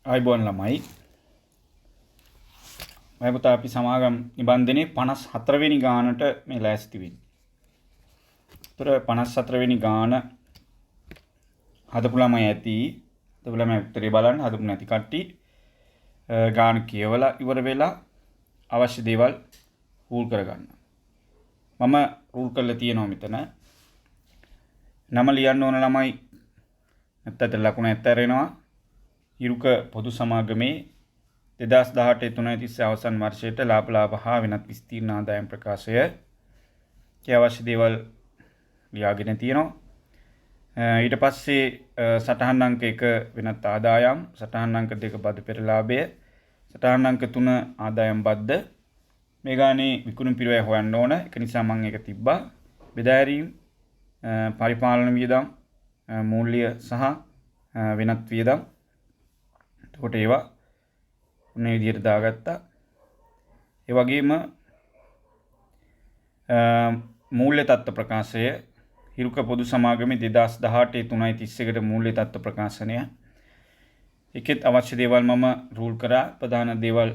ආයිබෝන් ළමයි. මම පුතා අපි සමාගම් නිබන්ධනයේ 54 වෙනි ගානට මේ ලෑස්ති වෙන්නේ. ඒතර 54 වෙනි ගාන හදපු ළමයි ඇති. හදපු ළමයි උත්තරේ බලන්න, හදපු නැති කට්ටිය ගාන කියවලා ඉවර වෙලා අවශ්‍ය දේවල් රූල් කරගන්න. මම රූල් කරලා තියෙනවා මෙතන. නම ලියන්න ඕන ළමයි නැත්තට ලකුණ ඇත්තරිනවා. ඉරුක පොදු සමාගමේ 2018-330 අවසන් වර්ෂයට ලාභ හා වෙනත් විස්තීර්ණ ආදායම් ප්‍රකාශය අවශ්‍ය දේවල් ලියාගෙන තියෙනවා. ඊට පස්සේ සටහන් අංක 1 වෙනත් ආදායම්, සටහන් අංක 2 බදු පෙරලාභය, සටහන් අංක 3 ආදායම් බද්ද. මේ ගානේ විකුණු පිරවැය හොයන්න ඕන. ඒක නිසා මම ඒක තිබ්බා. බෙදාහැරීම්, පරිපාලන වියදම්, මූල්‍ය සහ වෙනත් වියදම්. එතකොට ඒවා මේ විදිහට දාගත්තා. ඒ වගේම මූල්‍ය තත්ත්ව ප්‍රකාශය හිරුක පොදු සමාගමේ 2018-331කට මූල්‍ය තත්ත්ව ප්‍රකාශනය. ඒකෙත් අවශ්‍ය දේවල් මම රූල් කරා. ප්‍රධාන දේවල්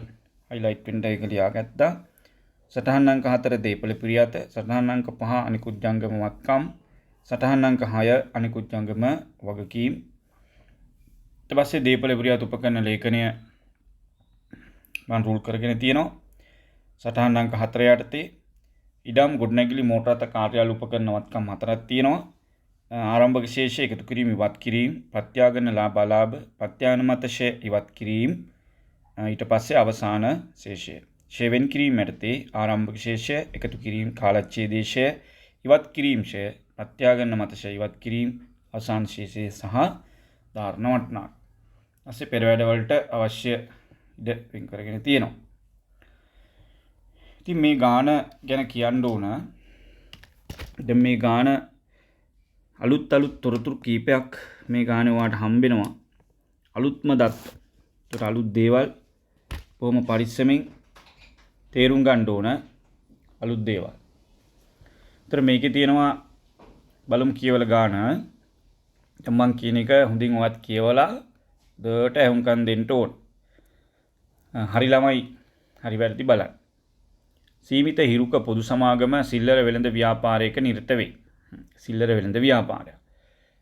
highlight වෙන්න ඒක ලියාගත්තා. සටහන් අංක 4 දීපල පිරියත, සටහන් අංක 5 අනිකුත් ජංගම වත්කම්, සටහන් අංක 6 අනිකුත් ජංගම වගකීම්. ඊට පස්සේ දීපල පිරියත උපකරණ ලේඛනය මම රූල් කරගෙන තියෙනවා. සටහන් අංක 4 යටතේ ඉඩම් ගොඩනැගිලි මෝටර රථ කාර්යාල උපකරණ වත්කම් 4ක් තියෙනවා. ආරම්භක ශේෂය එකතු කිරීම ඉවත් කිරීම, ප්‍රත්‍යාගන ලාභ ප්‍රත්‍යානුමත ෂය ඉවත් කිරීම, ඊට පස්සේ අවසාන ශේෂය. ෂය වෙන් කිරීම යටතේ ආරම්භක ශේෂය එකතු කිරීම, කාලච්ඡේදයේ ෂය ඉවත් කිරීම, ෂය ප්‍රත්‍යාගන මත ෂය ඉවත් කිරීම, අවසාන ශේෂය සහ ධාරණ වටනාක. ඊපස්සේ පෙර වැඩවලට අවශ්‍ය ඉඩ වෙන් කරගෙන තියෙනවා. ඉතින් මේ ගාන ගැන කියන්න ඕන. දැන් මේ ගාන අලුත් තොරතුරු කීපයක් මේ ගානේ ඔයාලට හම්බෙනවා. අලුත්ම දත්ත. ඒකට අලුත් දේවල් බොහොම පරිස්සමෙන් තේරුම් ගන්න ඕන අලුත් දේවල්. ඒතර මේකේ තියෙනවා බලමු කියවල ගාන. දැන් මම කියන එක හොඳින් ඔයත් කියවලා දට ඇහුම්කන් දෙන්න ඕන. හරි ළමයි, හරි වැරදි බලන්න. සීමිත හිරුක පොදු සමාගම සිල්ලර වෙළඳ ව්‍යාපාරයක නිරත වේ. සිල්ලර වෙළඳ ව්‍යාපාරය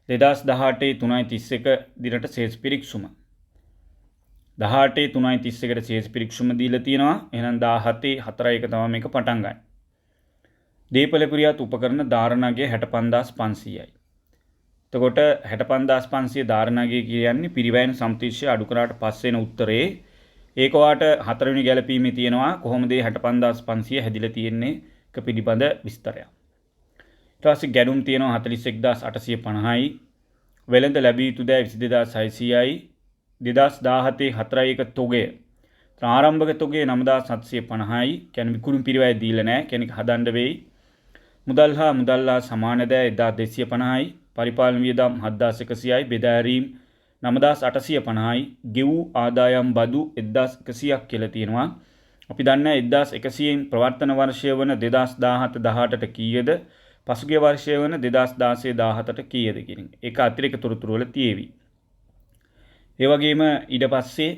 2018-331 දිනට සේස් පිරික්සුම 18-331කට සේස් පිරික්සුම දීලා තියෙනවා. එහෙනම් 17-4 තමයි මේක පටන් ගන්න. දීපල පිරියත් උපකරණ ධාරණගේ 65500යි. එතකොට 65500 ධාරණගේ කියන්නේ පිරිවැයන සම්ප්‍රතිශය අඩු කරාට පස්සේ එන උත්තරේ. ඒක වාට 4 වෙනි ගැලපීමේ තියෙනවා කොහොමද 65500 හැදිලා තියෙන්නේ එක පිළිබඳ විස්තරයක්. ඊට පස්සේ ගැනුම් තියෙනවා 41850යි. වෙළඳ ලැබිය යුතු දෑ 22600යි. 2017-4 තොගය. ආරම්භක තොගය 9750යි. කියන්නේ විකුණු පිරිවැය දීලා නැහැ. කෙනෙක් හදන්න වෙයි. මුදල් හා මුදල්ලා සමාන දෑ 1250යි. පරිපාලන වියදම් 7100යි. බෙදාහැරීම් 9850යි. ගෙවූ ආදායම් බදු 1100ක් කියලා තියෙනවා. අපි දන්නා 1100න් ප්‍රවර්තන වර්ෂය වන 2017-18ට කීයද? පසුගිය වර්ෂය වන 2016-17ට කීයද කියන එක. ඒක අතිරේක තොරතුරු වල තියෙවි. ඒ වගේම ඊට පස්සේ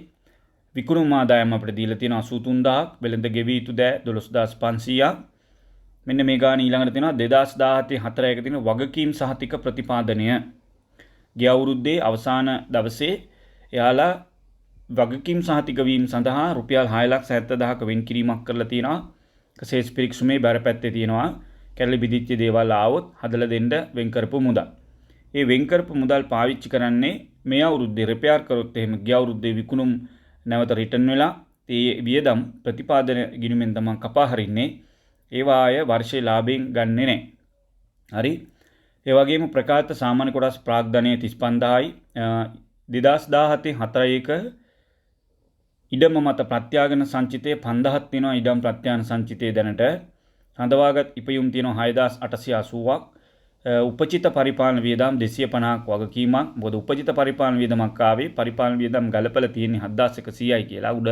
විකුණුම් ආදායම් අපිට දීලා තියෙනවා 83000ක්. වෙළඳ ගෙවිය යුතු දෑ 12500ක්. මෙන්න මේ ගාන ඊළඟට තියෙනවා 2017-4 තියෙන වගකීම් සහතික ප්‍රතිපාදනය. ගිය අවුරුද්දේ අවසාන දවසේ එයාලා වගකීම් සහතික වීම සඳහා රුපියල් 6,70,000ක වෙන් කිරීමක් කරලා තියෙනවා. කසේස් පිරික්සුමේ බරපැත්තේ තියෙනවා. කැරලි බිදිච්ච දේවල් ආවොත් හදලා දෙන්න වෙන් කරපු මුදල්. ඒ වෙන් කරපු මුදල් පාවිච්චි කරන්නේ මේ අවුරුද්දේ රිපෙයාර් කරොත් එහෙම ගිය අවුරුද්දේ විකුණුම් නැවත රිටර්න් වෙලා ඒ වියදම් ප්‍රතිපාදන ගිණුමෙන් තමයි කපා හරින්නේ. ඒවා අය වර්ෂයේ ලාභයෙන් ගන්නෙ නැහැ. හරි. ඒ වගේම ප්‍රකාශිත සාමාන්‍ය කොටස් ප්‍රාග්ධනය 35000යි. 2017-4 ඉඩම මත ප්‍රත්‍යාගන සංචිතය 5000ක් තියෙනවා. ඉඩම් ප්‍රත්‍යාන සංචිතය දැනට හඳවාගත් ඉපයුම් තියෙනවා 6880ක්. උපචිත පරිපාලන වියදම් 250ක් වගකීමක්. මොකද උපචිත පරිපාලන වියදමක් ආවේ පරිපාලන වියදම් ගලපලා තියෙන්නේ 7100යි කියලා උඩ.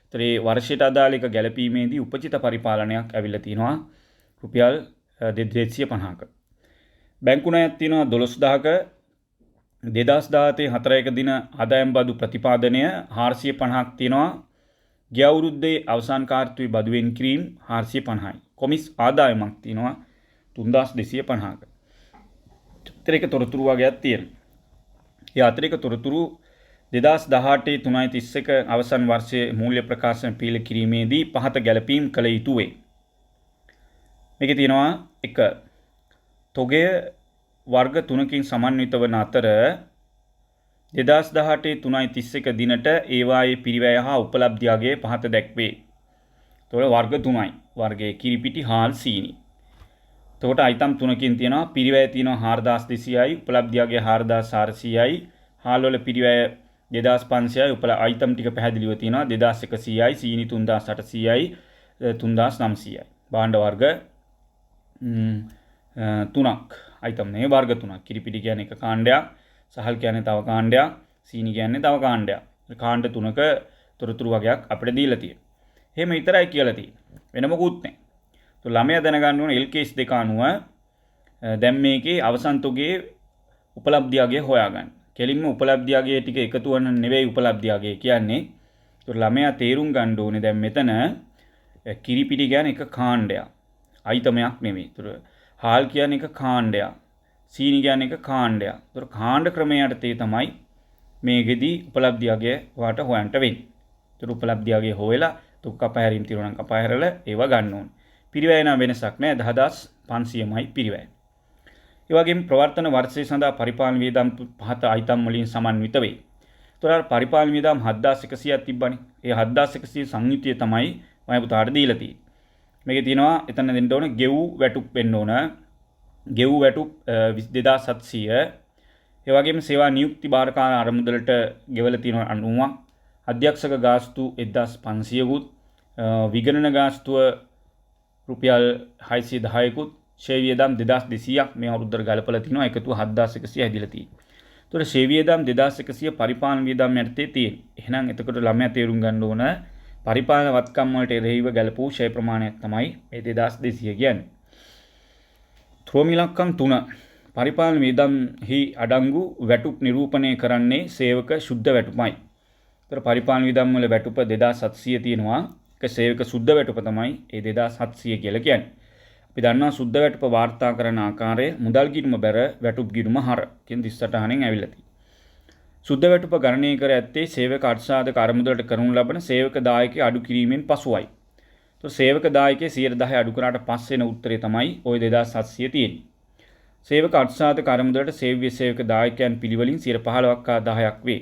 ඒතර ඒ වර්ෂයට අදාළ එක ගැලපීමේදී උපචිත පරිපාලනයක් ඇවිල්ලා තියෙනවා රුපියල් 250ක. බැංකු ණයක් තියෙනවා 12000ක. 2014 දින ආදායම් බදු ප්‍රතිපාදනය 450ක් තියෙනවා. ගිය අවුරුද්දේ අවසාන කාර්තුවේ බදු වෙන් කිරීම 450යි. කොමිස් ආදායමක් තියෙනවා 3250ක. අතිරේක තොරතුරු වගේක් තියෙනවා. ඒ අතිරේක තොරතුරු 2018 3.31 අවසන් වර්ෂයේ මූල්‍ය ප්‍රකාශන පීල කිරීමේදී පහත ගැලපීම් කළ යුතු වේ. මේකේ තියෙනවා 1. තොගය වර්ග 3කින් සමන්විත වන අතර 2018 3.31 දිනට ඒවායේ පිරිවැය හා උපලබ්ධි අගය පහත දැක්වේ. එතකොට වර්ග 3යි. වර්ගයේ කිරිපිටි හාල් සීනි. එතකොට අයිටම් 3කින් තියෙනවා පිරිවැය තියෙනවා 4200යි, උපලබ්ධි අගය 4400යි, හාල් වල පිරිවැය 2500යි, අයිටම් ටික පැහැදිලිව තියෙනවා 2100යි, සීනි 3800යි, 3900යි. භාණ්ඩ වර්ග 3ක්. අයිටම් නේ වර්ග 3ක්. කිරිපිටි කියන්නේ එක කාණ්ඩයක්, සහල් කියන්නේ තව කාණ්ඩයක්, සීනි කියන්නේ තව කාණ්ඩයක්. කාණ්ඩ 3ක තොරතුරු වගේක් අපිට දීලා තියෙනවා. එහෙම විතරයි කියලා තියෙන්නේ. වෙන මොකුත් නැහැ. તો ළමයා දැනගන්න ඕන LKS දෙක අනුව දැන් මේකේ අවසන් තොගයේ උපලබ්ධි අගය හොයාගන්න. කෙලින්ම උපලබ්ධි අගය ටික එකතු වෙන නෙවෙයි උපලබ්ධි අගය කියන්නේ. તો ළමයා තේරුම් ගන්න ඕනේ දැන් මෙතන කිරිපිටි කියන්නේ එක කාණ්ඩයක්. අයිතමයක් නෙවෙයි. ඒතර හාල් කියන්නේ එක කාණ්ඩයක්. සීනි කියන්නේ එක කාණ්ඩයක්. ඒතර කාණ්ඩ ක්‍රමයට තේ තමයි මේකෙදි උපලබ්ධි අගය වාට හොයන්න වෙන්නේ. ඒතර උපලබ්ධි අගය හොයලා තුක් කපහැරීම් තිරුණම් කපහැරලා ඒව ගන්න ඕනේ. පිරිවැය නම් වෙනසක් නැහැ 10500මයි පිරිවැය. ඒ වගේම ප්‍රවර්තන වර්ෂය සඳහා පරිපාලන වියදම් පහත අයිතම් වලින් සමන්විත වේ. ඒතර පරිපාලන වියදම් 7100ක් තිබ්බනේ. ඒ 7100 සංයුතිය තමයි මම පුතාට දීලා තියෙන්නේ. මේකේ තියෙනවා එතන දෙන්න ඕන ගෙව් වැටුප් වෙන්න ඕන. ගෙව් වැටුප් 2700. ඒ වගේම සේවා නියුක්ති භාරකාර අරමුදලට ගෙවලා තියෙන 90ක්. අධ්‍යක්ෂක ගාස්තු 1500කුත්. විගණන ගාස්තුව රුපියල් 610කුත්. ෂේ වියදම් 2200ක් මේ අවුරුද්දට ගලපලා තිනවා. එකතු 7100 හැදිලා තියෙනවා. ඒතකොට ෂේ වියදම් 2100 පරිපාලන වියදම් යටතේ තියෙන. එහෙනම් එතකොට ළමයා තේරුම් ගන්න ඕන පරිපාලන වත්කම් වලට එරෙහිව ගැලපූ ෂේ ප්‍රමාණයක් තමයි මේ 2200 කියන්නේ. ත්‍රෝම ඉලක්කම් 3 පරිපාලන වියදම්හි අඩංගු වැටුප් නිරූපණය කරන්නේ සේවක ශුද්ධ වැටුපයි. ඒතර පරිපාලන වියදම් වල වැටුප 2700 තියෙනවා. ඒක සේවක ශුද්ධ වැටුප තමයි ඒ 2700 කියලා කියන්නේ. අපි දන්නවා ශුද්ධ වැටුප වාර්තා කරන ආකාරය මුදල් ගිණුම බැර වැටුප් ගිණුම හර කියන 38න් ඇවිල්ලා තියෙනවා. ශුද්ධ වැටුප ගණනය කර ඇත්තේ සේවක අර්ථසාධක අරමුදලට කරනු ලබන සේවක දායකයේ අඩු කිරීමෙන් පසුවයි. તો සේවක දායකයේ 10% අඩු කරාට පස්සේ එන උත්තරේ තමයි ওই 2700 තියෙන්නේ. සේවක අර්ථසාධක අරමුදලට සේව්‍ය සේවක දායකයන් පිළිවෙලින් 15ක් හා 10ක් වේ.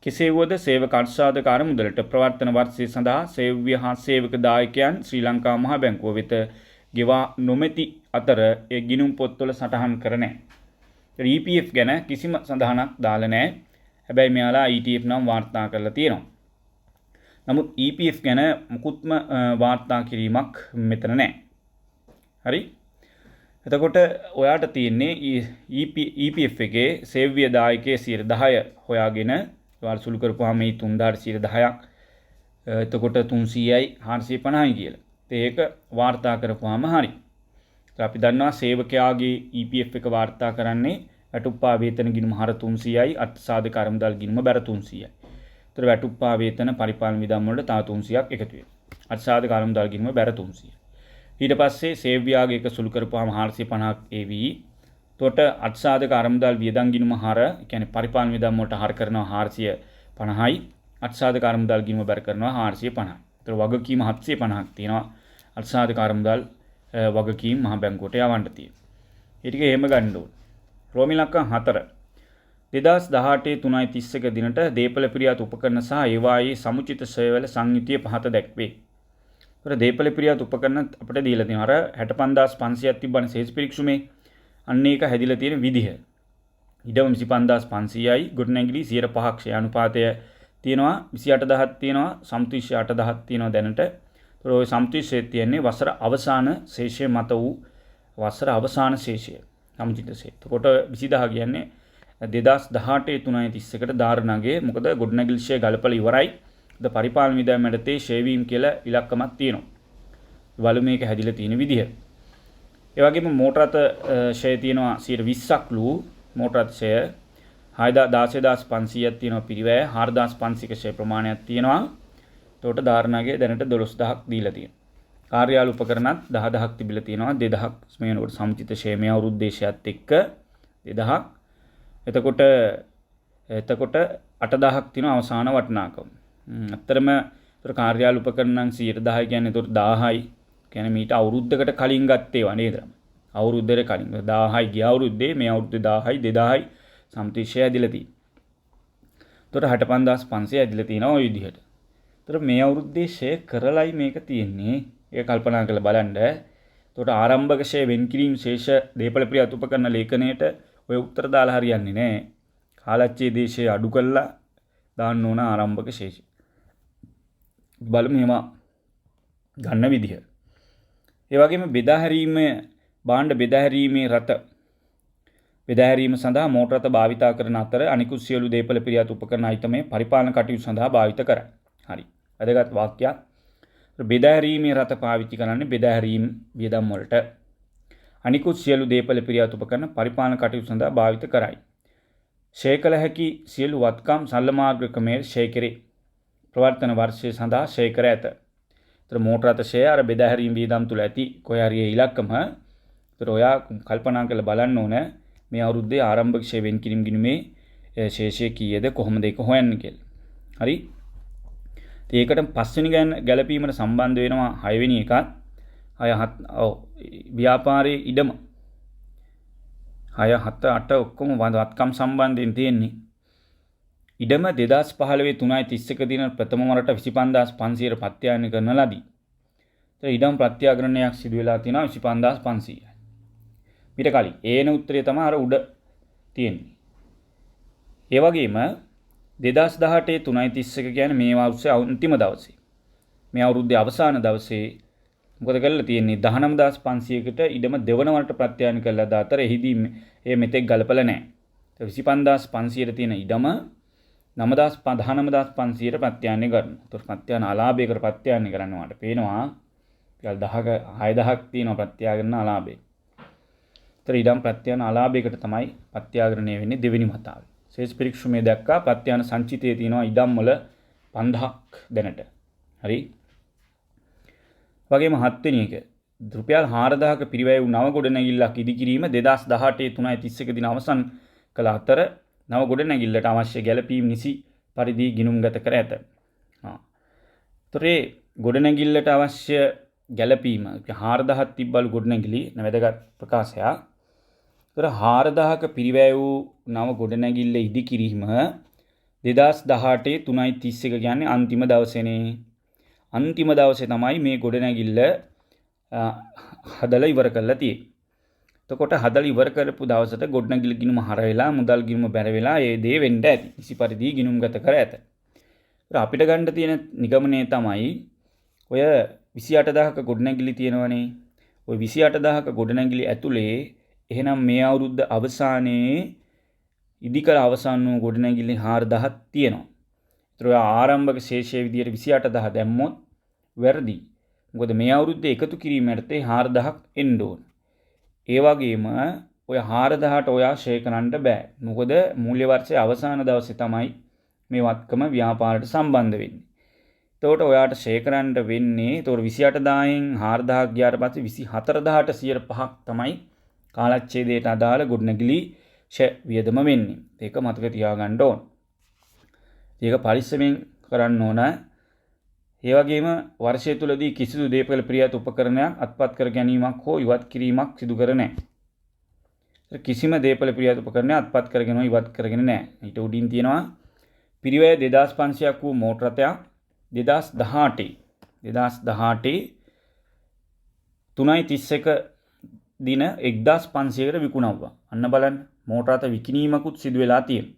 කෙසේ වුවද සේවක අර්ථසාධක අරමුදලට ප්‍රවර්තන වර්ෂය සඳහා සේව්‍ය හා සේවක දායකයන් ශ්‍රී ලංකා මහ බැංකුව වෙත ගෙවා නොමැති අතර ඒ ගිණුම් පොත්වල සටහන් කර නැහැ. EPF ගැන කිසිම සඳහනක් දාලා නැහැ. හැබැයි මෙයාලා ETF නම් වාර්තා කරලා තියෙනවා. නමුත් EPF ගැන මුකුත්ම වාර්තා කිරීමක් මෙතන නැහැ. හරි? එතකොට ඔයාට තියෙන්නේ EPF එකේ සේව්‍ය දායකයේ 10% හොයාගෙන ඔයාලා සුළු කරපුවාම මේ 3010ක් එතකොට 300යි 450යි කියලා. ඒක වාර්තා කරපුවාම හරි. අපි දන්නවා සේවකයාගේ EPF එක වාර්තා කරන්නේ වැටුප්පා වේතන ගිණුම හර 300යි අර්ථසාධක අරමුදල් ගිණුම බැර 300යි. ඒතර වැටුප්පා වේතන පරිපාලන වියදම් වලට තව 300ක් එකතු වෙනවා. අර්ථසාධක අරමුදල් ගිණුම බැර 300යි. ඊට පස්සේ සේව්‍යයාගේ එක සුළු කරපුවාම 450ක් AVE. එතකොට අර්ථසාධක අරමුදල් වියදම් ගිණුම හර කියන්නේ පරිපාලන වියදම් වලට හර කරනවා 450යි. අර්ථසාධක අරමුදල් ගිණුම බැර කරනවා 450යි. ඒතර වගකීම 750ක් තියෙනවා. අර්ථසාධක අරමුදල් වගකීම් මහ බැංකුවට යවන්න තියෙනවා. ඒ ටික එහෙම ගන්න ඕනේ. රෝම ඉලක්කම් 4 2018 3.31 දිනට දීපල පිරියාත් උපකරණ සහ ඒවායේ සමුචිත සේවල සංයුතිය පහත දැක්වේ. ඒතර දීපල පිරියාත් උපකරණ අපිට දීලා තියෙනවා. අර 65500ක් තිබ්බනේ සේස් පිරික්සුමේ. අන්න ඒක හැදිලා තියෙන විදිහ. ඉඩම 25500යි ගොඩනැගිලි 5ක් ෂේ අනුපාතය තියෙනවා 28000ක් තියෙනවා සම්තුෂ්‍ය 8000ක් තියෙනවා දැනට. ඒතර ওই සම්තුෂ්‍යයේ තියෙන්නේ වසර අවසාන ශේෂය මත වූ වසර අවසාන ශේෂය. සමුචිත ශේෂය. එතකොට 20000 කියන්නේ 2018 3.31කට ධාරණගේ මොකද ගොඩනැගිලි ෂේ ගලපලා ඉවරයි. ද පරිපාලන වියදම් යටතේ ෂේවීම් කියලා ඉලක්කමක් තියෙනවා. වලු මේක හැදිලා තියෙන විදිහ. ඒ වගේම මෝටර් රථ ෂේ තියෙනවා 20%ක්ලු මෝටර් රථ ෂේ 16500ක් තියෙනවා පිරිවැය 4500ක ෂේ ප්‍රමාණයක් තියෙනවා. එතකොට ධාරණාගේ දැනට 12000ක් දීලා තියෙනවා. කාර්යාල උපකරණත් 10000ක් තිබිලා තියෙනවා. 2000ක් මේ වෙනකොට සමුචිත ෂේ මේ අවුරුද්දේශයත් එක්ක 2000ක්. එතකොට 8000ක් තියෙනවා අවසාන වටිනාකම. අත්‍තරම කාර්යාල උපකරණ 110 කියන්නේ එතකොට 1000යි. කියන්නේ මීට අවුරුද්දකට කලින් ගත්තේවා නේද? අවුරුද්දකට කලින් 1000යි ගිය අවුරුද්දේ මේ අවුරුද්දේ 1000යි 2000යි සම්තිශය ඇදිලා තියෙනවා. එතකොට 65500 ඇදිලා තියෙනවා ওই විදිහට. එතකොට මේ අවුරුද්දේ ෂේ කරලයි මේක තියෙන්නේ. ඒක කල්පනා කරලා බලන්න. එතකොට ආරම්භක ෂේ වෙන්කිරීම ශේෂ දීපල ප්‍රියත් උපකරණ ලේඛනයේට ඔය උත්තර දාලා හරියන්නේ නැහැ. කාලච්ඡේදයේ ෂේ අඩු කළා දාන්න ඕන ආරම්භක ශේෂ. බලමු මේවා ගන්න විදිහ. ඒ වගේම බෙදා හැරීම භාණ්ඩ බෙදා හැරීමේ රත බෙදා හැරීම සඳහා මෝටර රථ භාවිතා කරන අතර අනිකුත් සියලු දේපල පිරියත් උපකරණ අයිතමේ පරිපාලන කටයුතු සඳහා භාවිත කරයි. හරි. වැදගත් වාක්‍යයක්. බෙදා හැරීමේ රථ පාවිච්චි කරන්නේ බෙදා හැරීම වියදම් වලට. අනිකුත් සියලු දේපල පිරියත් උපකරණ පරිපාලන කටයුතු සඳහා භාවිත කරයි. ෂේ කළ හැකි සියලු වත්කම් සල්ල මාර්ග ක්‍රමයේ ෂේ කෙරේ. ප්‍රවර්තන වර්ෂය සඳහා ෂේ කර ඇත. ඒතර මෝටර රථ ෂේ අර බෙදා හැරීම වියදම් තුල ඇති කොහේ හරි ඉලක්කම. ඒතර ඔයා කල්පනා කරලා බලන්න ඕන මේ අවුරුද්දේ ආරම්භක ෂේ වෙන් කිරීම ගිණුමේ ශේෂය කීයද කොහොමද ඒක හොයන්නේ කියලා. හරි. ඒකට පස්වෙනි ගැළපීමට සම්බන්ධ වෙනවා 6 වෙනි එකත්. ව්‍යාපාරයේ ඉඩම 6 7 8 ඔක්කොම වත්කම් සම්බන්ධයෙන් තියෙන්නේ. ඉඩම 2015 3.31 දින ප්‍රථම වරට 25500 ප්‍රත්‍යායන කරන ලදී. ඒතර ඉඩම් ප්‍රත්‍යාග්‍රහණයක් සිදු වෙලා තියෙනවා 25500. ඊට කලින් ඒන උත්තරය තමයි අර උඩ තියෙන්නේ. ඒ වගේම 2018 3.31 කියන්නේ මේ වර්ෂයේ අන්තිම දවසේ. මේ අවුරුද්දේ අවසාන දවසේ මොකද කරලා තියෙන්නේ 19500කට ඉඩම දෙවන වරට ප්‍රත්‍යායන කළා ද අතර එහිදී මේ මෙතෙක් ගලපලා නැහැ. 25500ට තියෙන ඉඩම 19500ට ප්‍රත්‍යායන කරනවා. ඒතකොට ප්‍රත්‍යායන අලාභයකට ප්‍රත්‍යායන කරනවාට පේනවා 6000ක් තියෙනවා ප්‍රත්‍යාගරණ අලාභය. ඒතර ඉඩම් ප්‍රත්‍යායන අලාභයකට තමයි ප්‍රත්‍යාගරණය වෙන්නේ දෙවෙනි වතාවේ. ශේෂ පරීක්ෂුමේ දැක්කා ප්‍රත්‍යායන සංචිතයේ තියෙනවා ඉඩම් වල 5000ක් දැනට. හරි. වගේම 7 වෙනි එක රුපියල් 4000ක පිරිවැය වූ නව ගොඩනැගිල්ලක් ඉදිකිරීම 2018 3.31 දින අවසන් කළ අතර නව ගොඩනැගිල්ලට අවශ්‍ය ගැළපීම් නිසි පරිදි ගිණුම්ගත කර ඇත. ඒතරේ ගොඩනැගිල්ලට අවශ්‍ය ගැළපීම 4000ක් තිබ්බලු ගොඩනැගිලි වැදගත් ප්‍රකාශයක්. ඒතර 4000ක පිරිවැය වූ නව ගොඩනැගිල්ල ඉදිකිරීම 2018 3.31 කියන්නේ අන්තිම දවසේනේ. අන්තිම දවසේ තමයි මේ ගොඩනැගිල්ල හදලා ඉවර කරලා තියෙන්නේ. එතකොට හදලා ඉවර කරපු දවසට ගොඩනැගිලි ගිණුම හර වෙලා මුදල් ගිණුම බැර වෙලා ඒ දේ වෙන්න ඇති. කිසි පරිදි ගිණුම්ගත කර ඇත. අපිට ගන්න තියෙන නිගමනය තමයි ඔය 28000ක ගොඩනැගිලි තියෙනවනේ. ওই 28000ක ගොඩනැගිලි ඇතුලේ එහෙනම් මේ අවුරුද්ද අවසානයේ ඉදිකර අවසන් වූ ගොඩනැගිලි 4000ක් තියෙනවා. ඒතර ඔය ආරම්භක ශේෂයේ විදියට 28000 දැම්මොත් වැරදි. මොකද මේ අවුරුද්දේ එකතු කිරීමට 4000ක් එන්න ඕන. ඒ වගේම ඔය 4000ට ඔයා ෂේ කරන්න බෑ. මොකද මූල්‍ය වර්ෂයේ අවසාන දවසේ තමයි මේ වත්කම ව්‍යාපාරයට සම්බන්ධ වෙන්නේ. එතකොට ඔයාට ෂේ කරන්න වෙන්නේ එතකොට 28000න් 4000ක් ගියාට පස්සේ 24000ට 5% තමයි කාලච්ඡේදයට අදාළ ගොඩනැගිලි ෂේ වියදම වෙන්නේ. ඒක මතක තියාගන්න ඕන. ඒක පරිස්සමෙන් කරන්න ඕන. ඒ වගේම වර්ෂය තුලදී කිසිදු දේපල ප්‍රියත් උපකරණයක් අත්පත් කර ගැනීමක් හෝ ඉවත් කිරීමක් සිදු කර නැහැ. කිසිම දේපල ප්‍රියත් උපකරණයක් අත්පත් කරගෙන ඉවත් කරගෙන නැහැ. ඊට උඩින් තියෙනවා පිරිවැය 2500ක් වූ මෝටර රථයක් 2018 3.31 දින 1500කට විකුණුවා. අන්න බලන්න මෝටර රථ විකිණීමකුත් සිදු වෙලා තියෙනවා.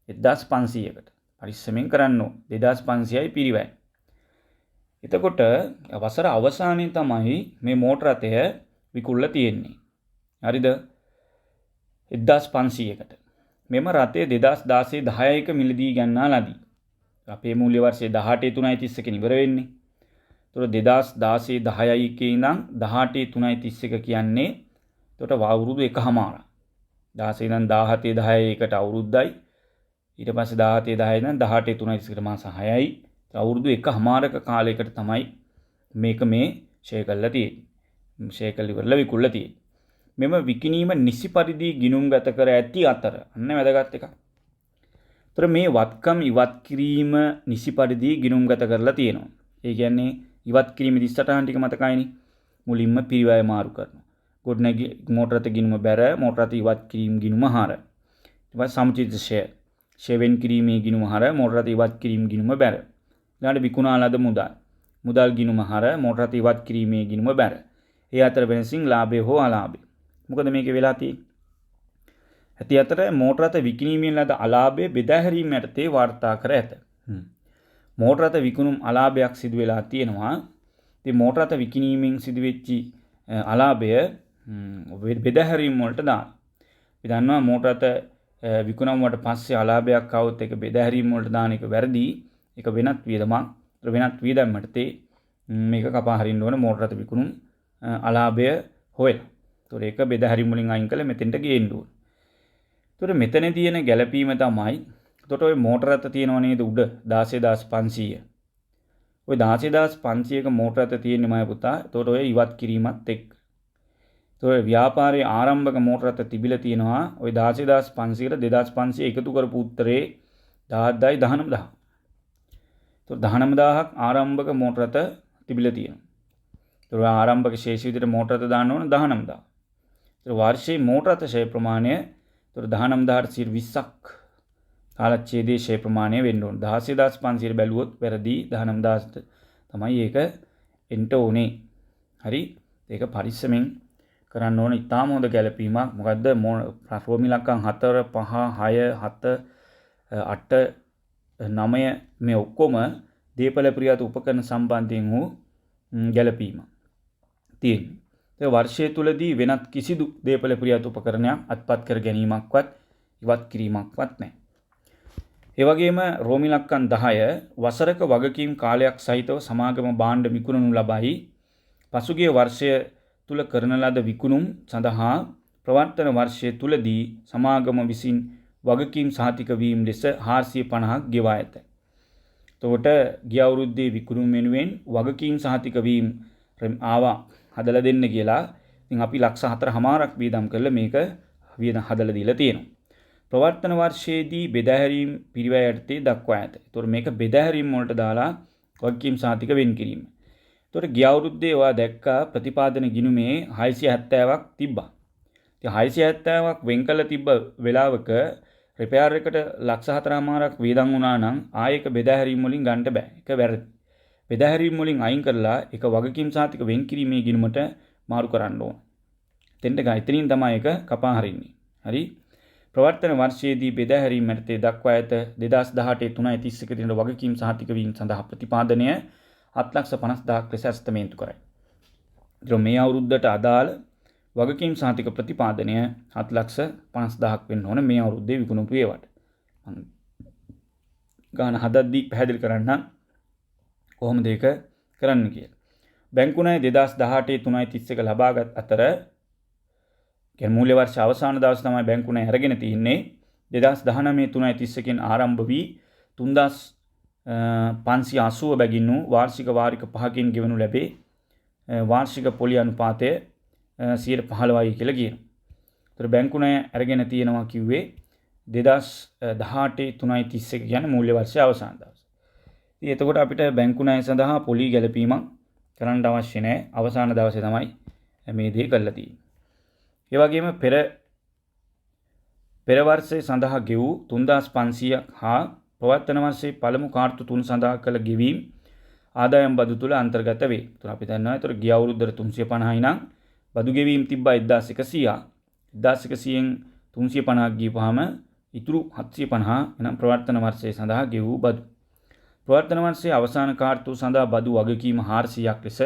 1500කට. පරිස්සමෙන් කරන්න ඕන. 2500යි පිරිවැය. එතකොට වසර අවසානයේ තමයි මේ මෝටර රථය විකුණලා තියෙන්නේ. හරිද? 1500කට. මෙම රථය 2016 10ක මිලදී ගන්නා ලදී. අපේ මූල්‍ය වර්ෂයේ 18 3.31 ඉවර වෙන්නේ. ඒතකොට 2016 10 ඉඳන් 18 3.31 කියන්නේ එතකොට අවුරුදු එකමාරක්. 16 ඉඳන් 17 10 එකට අවුරුද්දයි. ඊට පස්සේ 17 10 ඉඳන් 18 3 ඉස්සරට මාස 6යි. අවුරුදු 1මාරක කාලයකට තමයි මේක මේ ෂේ කරලා තියෙන්නේ. ෂේ කරලා ඉවරලා විකුණලා තියෙන්නේ. මෙම විකිණීම නිසි පරිදි ගිණුම්ගත කර ඇති අතර අන්න වැදගත් එකක්. ඒතර මේ වත්කම් ඉවත් කිරීම නිසි පරිදි ගිණුම්ගත කරලා තියෙනවා. ඒ කියන්නේ ඉවත් කිරීම 38 ටික මතකයිනේ. මුලින්ම පිරිවැය මාරු කරනවා. ගොඩනැගි මෝටර රථ ගිණුම බැර මෝටර රථ ඉවත් කිරීම ගිණුම හර. ඊට පස්සේ සමුචිත ෂෙයා. ෂෙවෙන් කිරීමේ ගිණුම හර මෝටර රථ ඉවත් කිරීම ගිණුම බැර. ඊළඟට විකුණා ලද මුදල්. මුදල් ගිණුම හර මෝටර රථ ඉවත් කිරීමේ ගිණුම බැර. ඒ අතර වෙනසින් ලාභය හෝ අලාභය. මොකද මේකේ වෙලා තියෙන්නේ? ඇති අතර මෝටර රථ විකිණීමෙන් ලද අලාභය බෙදා හැරීම යටතේ වාර්තා කර ඇත. මෝටර රථ විකුණුම් අලාභයක් සිදු වෙලා තියෙනවා. ඉතින් මෝටර රථ විකිණීමෙන් සිදුවෙච්ච අලාභය බෙදා හැරීම වලට දාන. අපි දන්නවා මෝටර රථ විකුණුම්වට පස්සේ අලාභයක් આવොත් ඒක බෙදා හැරීම වලට දාන එක වැරදි. ඒක වෙනත් වියදමක්. වෙනත් වියදම් යටතේ මේක කපා හරින්න ඕන මෝටර රථ විකුණුම් අලාභය හොයලා. ඒතොර ඒක බෙදා හැරීම වලින් අයින් කළා මෙතෙන්ට ගේන්න ඕන. ඒතොර මෙතන තියෙන ගැළපීම තමයි එතකොට ඔය මෝටර රථ තියෙනව නේද උඩ 16500. ඔය 16500ක මෝටර රථ තියෙන්නේ මම පුතා. එතකොට ඔය ඉවත් කිරීමත් එක්ක. ඒතොර ව්‍යාපාරයේ ආරම්භක මෝටර රථ තිබිලා තියෙනවා. ඔය 16500ට 2500 එකතු කරපු උත්තරේ 10000යි 19000. ඒතොර 19000ක් ආරම්භක මෝටර රථ තිබිලා තියෙනවා. ඒතොර ආරම්භක ශේෂ විදිහට මෝටර රථ දාන්න ඕන 19000. ඒතොර වාර්ෂික මෝටර රථ ෂේ ප්‍රමාණය ඒතොර 19000ට 20ක් කාලච්ඡේදයේ ෂේ ප්‍රමාණය වෙන්න ඕන. 16500 බැලුවොත් වැරදි 19000ට තමයි ඒක එන්න ඕනේ. හරි. ඒක පරිස්සමෙන් කරන්න ඕන. ඉතාම හොඳ ගැළපීමක්. මොකද්ද? රෝමි ඉලක්කම් 4 5 6 7 8 9 මේ ඔක්කොම දීපල ප්‍රියත උපකරණ සම්බන්ධයෙන් වූ ගැළපීම තියෙනවා. ඒ වර්ෂය තුලදී වෙනත් කිසිදු දීපල ප්‍රියත උපකරණයක් අත්පත් කර ගැනීමක්වත් ඉවත් කිරීමක්වත් නැහැ. ඒ වගේම රෝමි ඉලක්කම් 10 වසරක වගකීම් කාලයක් සහිතව සමාගම භාණ්ඩ විකුණනු ලබයි. පසුගිය වර්ෂය තුල කරන ලද විකුණුම් සඳහා ප්‍රවර්තන වර්ෂය තුලදී සමාගම විසින් වගකීම් සහතික වීම ලෙස 450ක් ගෙවා ඇත. එතකොට ගිය අවුරුද්දේ විකුණුම් වෙනුවෙන් වගකීම් සහතික වීම ආවා හදලා දෙන්න කියලා. ඉතින් අපි ලක්ෂ 4.5ක් වියදම් කරලා මේක වියදම් හදලා දීලා තියෙනවා. ප්‍රවර්තන වර්ෂයේදී බෙදා හැරීම් පිරිවැය යටතේ දක්වා ඇත. එතකොට මේක බෙදා හැරීම් වලට දාලා වගකීම් සහතික වෙන් කිරීම. එතකොට ගිය අවුරුද්දේ ඔයා දැක්කා ප්‍රතිපාදන ගිණුමේ 670ක් තිබ්බා. ඉතින් 670ක් වෙන් කළ තිබ්බ වෙලාවක රිපෙයාර් එකට ලක්ෂ 4.5ක් වියදම් වුණා නම් ආයෙක බෙදා හැරීම් වලින් ගන්න බෑ. ඒක වැරදි. බෙදා හැරීම් වලින් අයින් කරලා ඒක වගකීම් සහතික වෙන් කිරීමේ ගිණුමට මාරු කරන්න ඕන. එතනින් තමයි ඒක කපා හරින්නේ. හරි. ප්‍රවර්තන වර්ෂයේදී බෙදා හැරීම යටතේ දක්වා ඇත 2018 3.31 දිනට වගකීම් සහතික වීම සඳහා ප්‍රතිපාදනය 7,50,000ක් ලෙස අස්තමේන්තු කරයි. ඒතර මේ අවුරුද්දට අදාළ වගකීම් සහතික ප්‍රතිපාදනය 7,50,000ක් වෙන්න ඕන මේ අවුරුද්දේ විකුණුපු ඒවාට. ගාන හදද්දී පැහැදිලි කරන්න කොහොමද ඒක කරන්න කියලා. බැංකු ණය 2018 3.31 ලබාගත් අතර කියන්නේ මූල්‍ය වර්ෂ අවසාන දවස් තමයි බැංකු ණය අරගෙන තින්නේ 2019 3.31කින් ආරම්භ වී 3,580 බැගින් වූ වාර්ෂික වාරික 5කින් ගෙවනු ලැබේ. වාර්ෂික පොලි අනුපාතය 15%යි කියලා කියනවා. ඒතර බැංකු ණය අරගෙන තියෙනවා කිව්වේ 2018 3.31 කියන්නේ මූල්‍ය වර්ෂයේ අවසාන දවස්. ඉතින් එතකොට අපිට බැංකු ණය සඳහා පොලි ගැලපීමක් කරන්න අවශ්‍ය නැහැ. අවසාන දවසේ තමයි මේ දේ කරලා තියෙන්නේ. ඒ වගේම පෙර වර්ෂයේ සඳහා ගෙවූ 3,500ක් හා ප්‍රවර්තන වර්ෂයේ පළමු කාර්තු 3 සඳහා කළ ගෙවීම් ආදායම් බදු තුල අන්තර්ගත වේ. ඒතර අපි දන්නවා ඒතර ගිය අවුරුද්දට 350යි නම් බදු ගෙවීම් තිබ්බා 1,100ක්. 1,100න් 350ක් ගියපුවාම ඉතුරු 750 එනම් ප්‍රවර්තන වර්ෂයේ සඳහා ගෙවූ බදු. ප්‍රවර්තන වර්ෂයේ අවසාන කාර්තුව සඳහා බදු වගකීම 400ක් ලෙස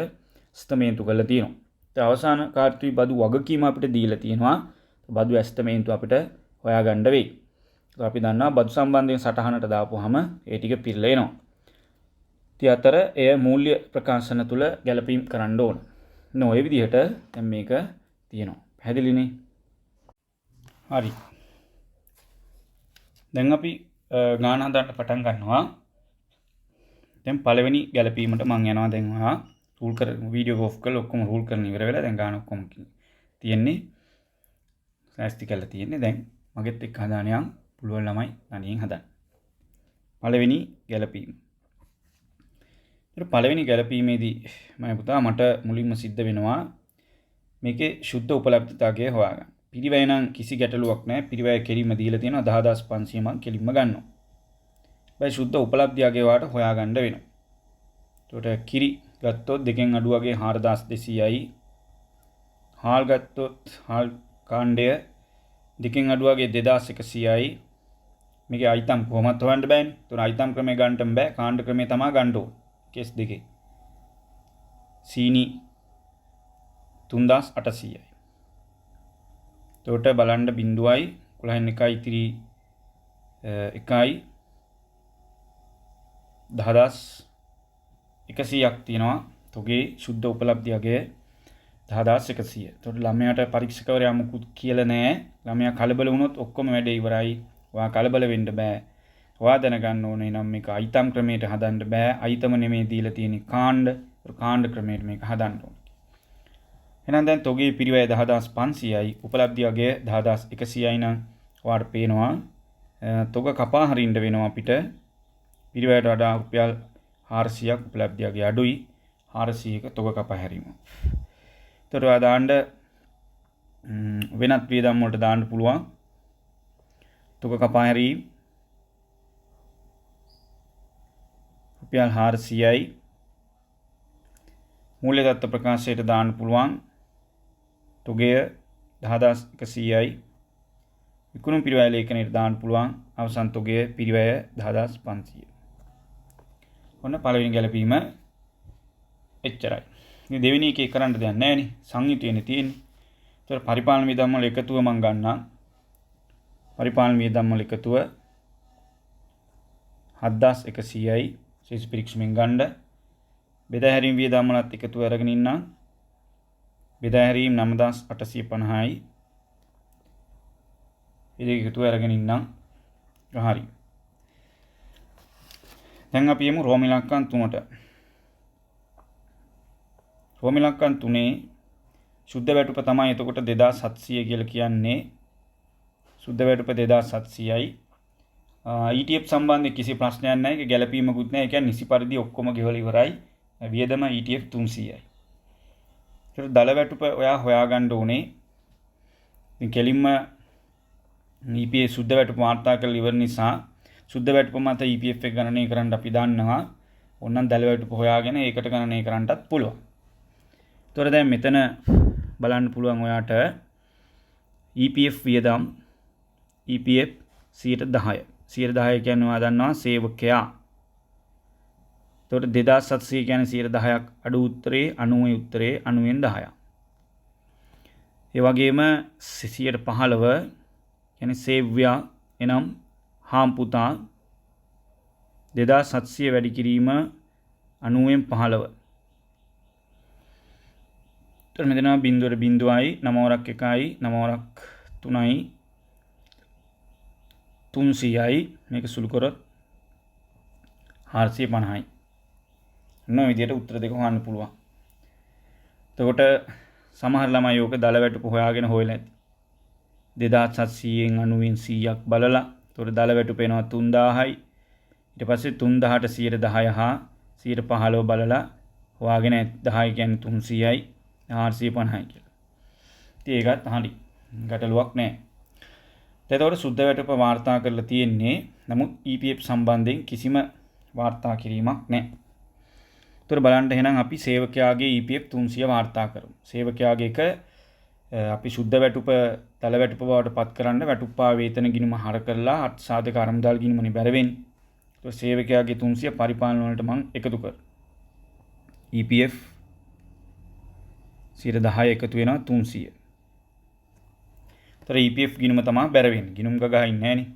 ස්ථමේන්තු කරලා තියෙනවා. ඒ අවසාන කාර්තුවේ බදු වගකීම අපිට දීලා තියෙනවා. බදු ඇස්තමේන්තු අපිට හොයාගන්න වෙයි. ඒක අපි දන්නවා බදු සම්බන්ධයෙන් සටහනට දාපුවාම ඒ ටික පිරලා එනවා. ඉතින් අතර එය මූල්‍ය ප්‍රකාශන තුල ගැලපීම් කරන්න ඕන. ඔය විදිහට දැන් මේක තියෙනවා. පැහැදිලිනේ? හරි. දැන් අපි ගාන හදන්න පටන් ගන්නවා. දැන් පළවෙනි ගැලපීමට මම යනවා. දැන් ඔයා රූල් කර වීඩියෝ ඔෆ් කරලා ඔක්කොම රූල් කරන ඉවර වෙලා දැන් ගාන ඔක්කොම තියෙන්නේ. සෑස්ති කරලා තියෙන්නේ. දැන් මගෙත් එක්ක හදාන යම් පුළුවන් ළමයි තනියෙන් හදන්න. පළවෙනි ගැලපීම. පළවෙනි ගැලපීමේදී මම පුතා මට මුලින්ම සිද්ධ වෙනවා මේකේ ශුද්ධ උපලබ්ධතාවය හොයාගන්න. පිරිවැය නම් කිසි ගැටලුවක් නැහැ. පිරිවැය කෙලින්ම දීලා තියෙනවා 10500 මම කෙලින්ම ගන්නවා. බයි ශුද්ධ උපලබ්ධියගේ වාට හොයාගන්න වෙනවා. එතකොට කිරි ගත්තොත් දෙකෙන් අඩු වගේ 4200යි. හාල් ගත්තොත් හාල් කාණ්ඩය දෙකෙන් අඩු වගේ 2100යි. මේකේ අයිතම් කොහොමද හොයන්න බෑනේ. එතකොට අයිතම් ක්‍රමය ගන්නටම බෑ. කාණ්ඩ ක්‍රමය තමයි ගන්න ඕනේ. केस देखे सीनी 3800යි. එතකොට බලන්න බිඳුවයි 11 1යි 10100ක් තියෙනවා. තොගේ සුද්ධ උපලබ්ධියගේ 10100. එතකොට ළමයාට පරීක්ෂකවරයා මුකුත් කියලා නැහැ. ළමයා කලබල වුණොත් ඔක්කොම වැඩේ ඉවරයි. ඔයා කලබල වෙන්න බෑ. ඔයා දැනගන්න ඕනේ නම් මේක අයිතම් ක්‍රමයට හදන්න බෑ. අයිතම නෙමෙයි දීලා තියෙන්නේ කාණ්ඩ. කාණ්ඩ ක්‍රමයට මේක හදන්න ඕනේ. එහෙනම් දැන් තොගේ පිරිවැය 10500යි උපලබ්ධියගේ 10100යි නම් ඔයාට පේනවා තොග කපා හරින්න වෙනවා අපිට. පිරිවැයට වඩා රුපියල් 400ක් උපලබ්ධියගේ අඩුයි. 400ක තොග කපා හැරීම. ඒතර ඔයා දාන්න වෙනත් වියදම් වලට දාන්න පුළුවන්. තොග කපා හැරීම රුපියල් 400යි. මූල්‍ය දත්ත ප්‍රකාශයට දාන්න පුළුවන්. තොගය 10100යි. විකුණුම් පිරිවැය ලේඛනයට දාන්න පුළුවන්. අවසන් තොගය පිරිවැය 10500. ඔන්න පළවෙනි ගැලපීම එච්චරයි. ඉතින් දෙවෙනි එකේ කරන්න දෙයක් නැහැ නේ. සංයුතියනේ තියෙන්නේ. ඒතර පරිපාලන වියදම් වල එකතුව මම ගන්නම්. පරිපාලන වියදම් වල එකතුව 7100යි. ශේෂ පරීක්ෂණයෙන් ගන්න. බෙදා හැරීම් වියදම් වලත් එකතුව අරගෙන ඉන්නම්. බෙදා හැරීම් 9850යි. ඒක එකතුව අරගෙන ඉන්නම්. හරි. දැන් අපි යමු රෝම ඉලක්කම් 3ට. රෝම ඉලක්කම් 3 සුද්ධ වැටුප තමයි එතකොට 2700 කියලා කියන්නේ. සුද්ධ වැටුප 2700යි. ETF සම්බන්ධයෙන් කිසි ප්‍රශ්නයක් නැහැ. ඒක ගැළපීමකුත් නැහැ. ඒ කියන්නේ නිසි පරිදි ඔක්කොම ගෙවලා ඉවරයි. වියදම ETF 300යි. ඒක දල වැටුප ඔයා හොයාගන්න ඕනේ. ඉතින් කෙලින්ම EPF සුද්ධ වැටුප වාර්තා කරලා ඉවර නිසා සුද්ධ වැටුප මත EPF එක ගණනය කරන්න අපි දන්නවා. ඕනනම් දල වැටුප හොයාගෙන ඒකට ගණනය කරන්නටත් පුළුවන්. ඒතොර දැන් මෙතන බලන්න පුළුවන් ඔයාට EPF වියදම් EPF 10%. 10% කියන්නේ ඔයා දන්නවා සේවකයා. එතකොට 2700 කියන්නේ 10%ක් අඩු උත්තරේ 90 උත්තරේ 90න් 10ක්. ඒ වගේම 115 කියන්නේ සේව්‍යා එනම් හාම්පුතා 2700 වැඩි කිරීම 90න් 15. එතකොට මෙතන බිඳුවර බිඳුවයි 9වරක් 1යි 9වරක් 3යි 300යි මේක සුළු කරොත් 450යි. ඔන්න විදියට උත්තර දෙක හොයන්න පුළුවන්. එතකොට සමහර ළමයි යෝක දල වැටුප හොයාගෙන හොයලා ඇති. 2700න් 90න් 100ක් බලලා. එතකොට දල වැටුප එනවා 3000යි. ඊට පස්සේ 3000ට 110 හා 115 බලලා හොයාගෙන 10 කියන්නේ 300යි 450යි කියලා. ඉතින් ඒකත් හරි. ගැටලුවක් නැහැ. එතකොට සුද්ධ වැටුප වාර්තා කරලා තියෙන්නේ. නමුත් EPF සම්බන්ධයෙන් කිසිම වාර්තා කිරීමක් නැහැ. ඒතර බලන්න එහෙනම් අපි සේවකයාගේ EPF 300 වාර්තා කරමු. සේවකයාගේ එක අපි සුද්ධ වැටුප දල වැටුප බවට පත් කරන්න වැටුප්පා වේතන ගිණුම හර කරලා අත් සාධක අරමුදල් ගිණුමනේ බැර වෙන්නේ. ඒතර සේවකයාගේ 300 පරිපාලන වලට මම එකතු කර. EPF 10 එකතු වෙනවා 300. EPF ගිණුම තමයි බැර වෙන්නේ. ගිණුම් ගගා ඉන්නේ නැහනේ.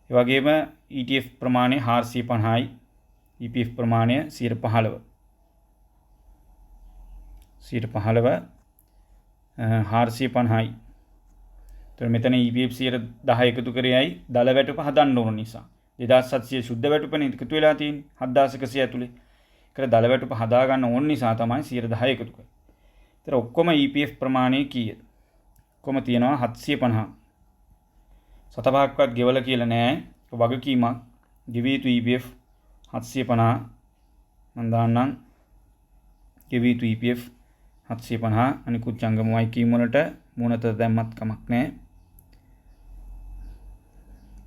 ඒ වගේම ETF ප්‍රමාණය 450යි. EPF ප්‍රමාණය 115. 450යි. ඒතර මෙතන EPF 10 එකතු කරේයි දල වැටුප හදන්න ඕන නිසා. 2700 ශුද්ධ වැටුපනේ එකතු වෙලා තියෙන්නේ 7100 ඇතුලේ. ඒකට දල වැටුප හදා ගන්න ඕන නිසා තමයි 10 එකතු කරන්නේ. ඒතර ඔක්කොම EPF ප්‍රමාණය කීයද? ඔක්කොම තියෙනවා 750. සතපහක්වත් ගෙවල කියලා නෑ. වගකීමක් ගෙවිය යුතු EPF 750 මම දාන්නම්. ගෙවිය යුතු EPF 750 අනිකුත් ජංගම වගකීම් වලට මොනතර දැම්මත් කමක් නෑ.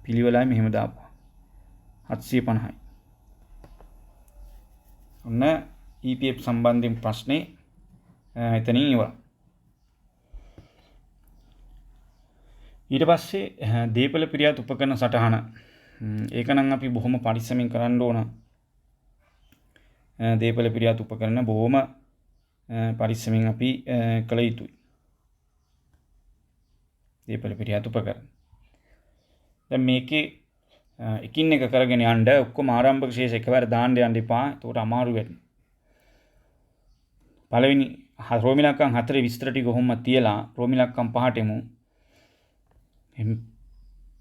පිළිවෙලයි මෙහෙම දාපුවා. 750යි. ඔන්න EPF සම්බන්ධයෙන් ප්‍රශ්නේ එතනින් ඉවරයි. ඊට පස්සේ දීපල පිරියාත් උපකරණ සටහන. ඒක නම් අපි බොහොම පරිස්සමින් කරන්න ඕන. දීපල පිරියාත් උපකරණ බොහොම පරිස්සමින් අපි කළ යුතුයි. දීපල පිරියාත් උපකරණ. දැන් මේකේ එකින් එක කරගෙන යන්න ඔක්කොම ආරම්භක ශේෂ එකවර දාන්න යන්න එපා. ඒකට අමාරු වෙන්නේ. පළවෙනි රෝමිලක්කම් 4 විස්තර ටික කොහොම තියලා රෝමිලක්කම් 5ට එමු.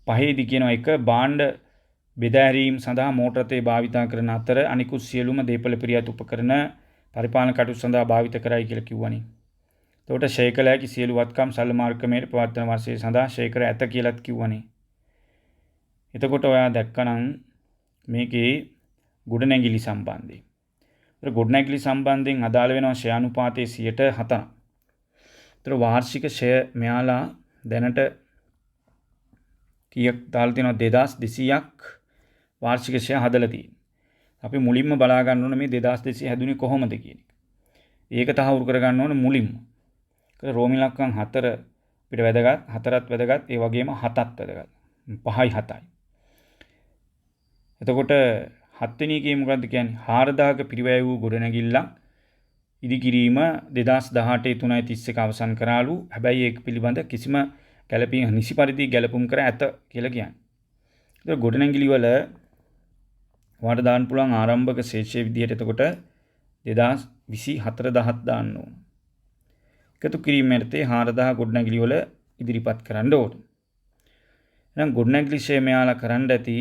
පහේදී කියනවා එක භාණ්ඩ බෙදාහැරීම් සඳහා මෝටර තේ භාවිතා කරන අතර අනිකුත් සියලුම දීපල පිරියාත් උපකරණ පරිපාලන කටයුතු සඳහා භාවිත කරයි කියලා කිව්වනේ. එතකොට ෂේ කළ හැකි සියලු වත්කම් සල්ල මාර්ගමේට පවත්වන වර්ෂය සඳහා ෂේ කර ඇත කියලාත් කිව්වනේ. එතකොට ඔයා දැක්කනම් මේකේ ගොඩනැගිලි සම්බන්ධයෙන්. ඒතර ගොඩනැගිලි සම්බන්ධයෙන් අදාළ වෙනවා ෂේ අනුපාතයේ 7%. ඒතර වාර්ෂික ෂේ මෙයාලා දැනට කීයක් දාලා තියෙනවා 2200ක් වාර්ෂික ෂේ හදලා තියෙනවා. අපි මුලින්ම බලා ගන්න ඕනේ මේ 2200 හැදුනේ කොහොමද කියන එක. ඒක තහවුරු කර ගන්න ඕනේ මුලින්ම. ඒකට රෝමිලක්කම් 4 පිට වැදගත්, 4ත් වැදගත්, ඒ වගේම 7ත් වැදගත්. 5යි 7යි. එතකොට 7 වෙනි එකේ මොකද්ද කියන්නේ? 4000ක පිරිවැය වූ ගොඩනැගිල්ලක් ඉදිකිරීම 2018 3:31 අවසන් කරාලු. හැබැයි ඒක පිළිබඳ කිසිම ගැලපීම් නිසි පරිදි ගැලපුම් කර ඇත කියලා කියන්නේ. ඒක ගොඩනැගිලි වල වාට දාන්න පුළුවන් ආරම්භක ශේෂ්‍ය විදිහට එතකොට 2024 දාන්න ඕන. එකතු කිරීම යටතේ 4000 ගොඩනැගිලි වල ඉදිරිපත් කරන්න ඕන. එහෙනම් ගොඩනැගිලි ෂේ මෙයාලා කරන්න ඇති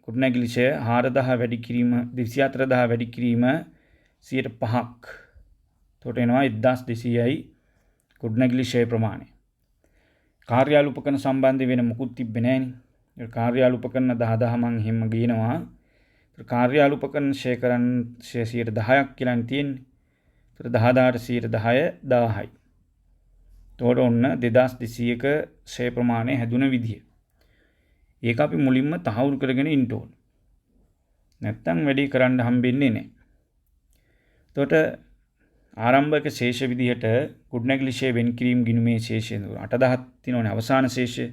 ගොඩනැගිලි ෂේ 4000 වැඩි කිරීම 24000 වැඩි කිරීම 5%ක්. එතකොට එනවා 1200යි ගොඩනැගිලි ෂේ ප්‍රමාණය. කාර්යාල උපකරණ සම්බන්ධ වෙන මුකුත් තිබ්බේ නැහෙනි. ඒ කාර්යාල උපකරණ 10000 මං එහෙම ගේනවා. ඒ කාර්යාල උපකරණ ෂේ කරන් 10%ක් කියලා තියෙන්නේ. ඒතර 10000ට 10% 1000යි. එතකොට ඔන්න 2200ක ෂේ ප්‍රමාණය හැදුන විදිය. ඒක අපි මුලින්ම තහවුරු කරගෙන ඉන්න ඕන. නැත්තම් වැඩි කරන්න හම්බෙන්නේ නැහැ. එතකොට ආරම්භක ශේෂ විදිහට ගොඩනැගිලි ෂේ වෙන් කිරීම ගිණුමේ ශේෂය 8000ක් තියෙනවනේ අවසාන ශේෂය.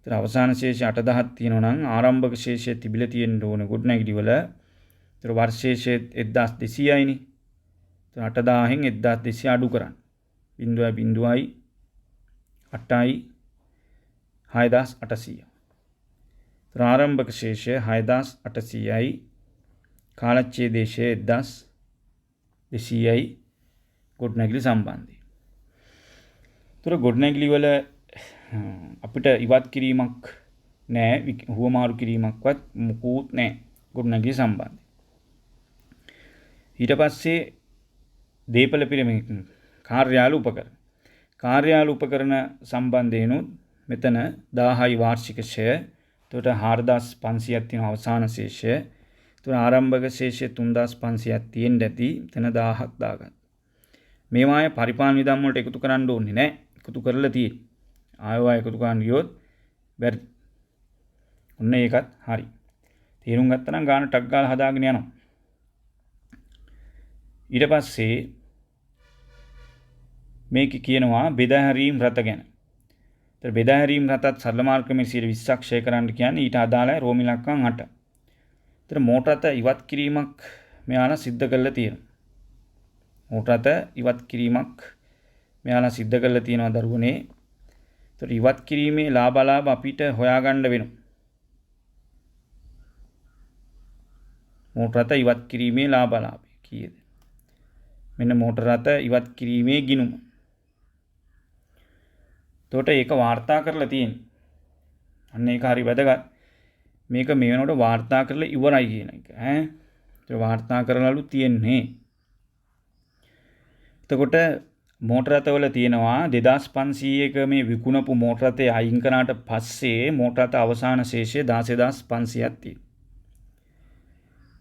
ඒතර අවසාන ශේෂය 8000ක් තියෙනවා නම් ආරම්භක ශේෂය තිබිලා තියෙන්න ඕන ගොඩනැගිලි වල. ඒතර වර්ෂ ශේෂය 1200යිනේ. ඒතර 8000න් 1200 අඩු කරන්න. 0.0යි 8යි 6800. ඒතර ආරම්භක ශේෂය 6800යි කාලච්ඡේදයේ ෂේ 1200යි ගොඩනැගිලි සම්බන්ධයි. ඒතර ගොඩනැගිලි වල අපිට ඉවත් කිරීමක් නැහැ, හුවමාරු කිරීමක්වත් මුකුත් නැහැ ගොඩනැගිලි සම්බන්ධයි. ඊට පස්සේ දීපල පිරිමි කාර්යාල උපකරණ. කාර්යාල උපකරණ සම්බන්ධයෙන්ුත් මෙතන 1000යි වාර්ෂික ෂය. එතකොට 4500ක් තියෙන අවසාන ශේෂය. එතකොට ආරම්භක ශේෂය 3500ක් තියෙන්න ඇති. එතන 1000ක් දාගන්න. මේවායේ පරිපාලන විධම් වලට එකතු කරන්න ඕනේ නැහැ. එකතු කරලා තියෙන්නේ. ආයවා එකතු කරන්න ගියොත් බැරි. ඔන්න ඒකත් හරි. තේරුම් ගත්තා නම් ගාන ටක් ගාලා හදාගෙන යනවා. ඊට පස්සේ මේක කියනවා බෙදාහැරීම් රට ගැන. ඒතර බෙදාහැරීම් රටත් සරල මාර්ගමේ 20ක් ෂේ කරන්න කියන්නේ ඊට අදාළයි රෝමිලක්කම් 8. ඒතර මෝටර රට ඉවත් කිරීමක් මෙයාලා සිද්ධ කරලා තියෙනවා. මෝටර රට ඉවත් කිරීමක් මෙයාලා සිද්ධ කරලා තියෙනවා දරුවනේ. ඒතර ඉවත් කිරීමේ ලාභ අපිට හොයාගන්න වෙනවා. මෝටර රට ඉවත් කිරීමේ ලාභ කීයද? මෙන්න මෝටර රට ඉවත් කිරීමේ ගිණුම. එතකොට ඒක වාර්තා කරලා තියෙන්නේ. අන්න ඒක හරි වැදගත්. මේක මේ වෙනකොට වාර්තා කරලා ඉවරයි කියන එක. ඒක වාර්තා කරලාලු තියෙන්නේ. එතකොට මෝටර රථවල තියෙනවා 2500ක මේ විකුණපු මෝටර රථේ අයින් කරාට පස්සේ මෝටර රථ අවසාන ශේෂය 16500ක් තියෙනවා.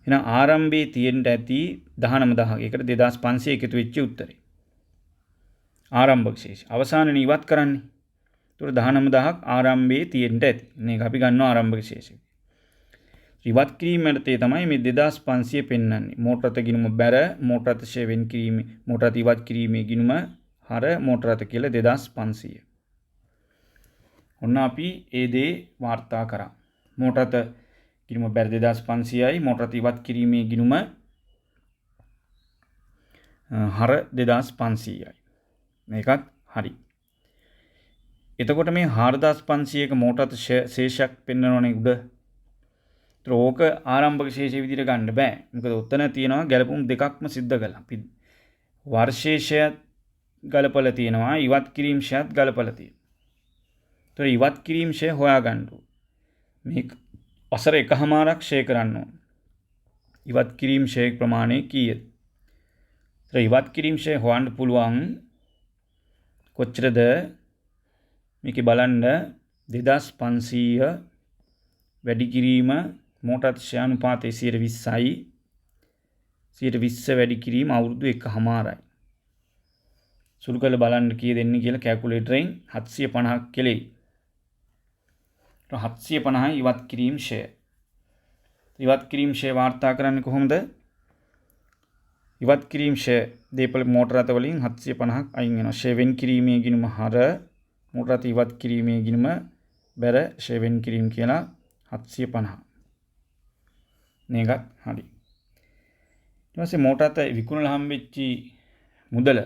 එහෙනම් ආරම්භයේ තියෙන්න ඇති 19000ක. ඒකට 2500 එකතු වෙච්ච උත්තරේ. ආරම්භක ශේෂය. අවසානයේ ඉවත් කරන්නේ. ඒතකොට 19000ක් ආරම්භයේ තියෙන්න ඇති. මේක අපි ගන්නවා ආරම්භක ශේෂය. ඉවත් කිරීමට තමයි මේ 2500 පෙන්වන්නේ. මෝටර රථ ගිණුම බැර මෝටර රථ ෂේ වෙන් කිරීමේ මෝටර රථ ඉවත් කිරීමේ ගිණුම හර මෝටර රථ කියලා 2500. ඔන්න අපි ඒ දේ වාර්තා කරා. මෝටර රථ ගිණුම බැර 2500යි මෝටර රථ ඉවත් කිරීමේ ගිණුම හර 2500යි. මේකත් හරි. එතකොට මේ 4500ක මෝටර රථ ශේෂයක් පෙන්වනවනේ උඩ. ඕක ආරම්භක ශේෂය විදිහට ගන්න බෑ. මොකද උත්තර තියෙනවා ගැලපුම් දෙකක්ම සිද්ධ කළා. අපි වර්ෂේෂයත් ගලපලා තියෙනවා, ඉවත් කිරීම ශයත් ගලපලා තියෙනවා. ඒතර ඉවත් කිරීම ශය හොයාගන්න ඕන. මේ වසර එකමාරක් ෂේ කරන්න ඕන. ඉවත් කිරීම ෂේ ප්‍රමාණය කීයද? ඒතර ඉවත් කිරීම ෂේ හොයන්න පුළුවන් කොච්චරද? මේකේ බලන්න 2500 වැඩි කිරීම මෝටර ෂේ අනුපාතය 20යි. 20 වැඩි කිරීම අවුරුදු 1මාරයි. සුළු කරලා බලන්න කීයද එන්නේ කියලා කැල්කියුලේටරෙන් 750ක් කෙලෙයි. 750යි ඉවත් කිරීම ෂේ. ඉවත් කිරීම ෂේ වාර්තා කරන්නේ කොහොමද? ඉවත් කිරීම ෂේ දීපල මෝටර රථ වලින් 750ක් අයින් වෙනවා. ෂේ වෙන් කිරීමේ ගිණුම හර මෝටර රථ ඉවත් කිරීමේ ගිණුම බැර ෂේ වෙන් කිරීම කියලා 750. මේකත් හරි. ඊට පස්සේ මෝටර රථ විකුණලා හම්බෙච්ච මුදල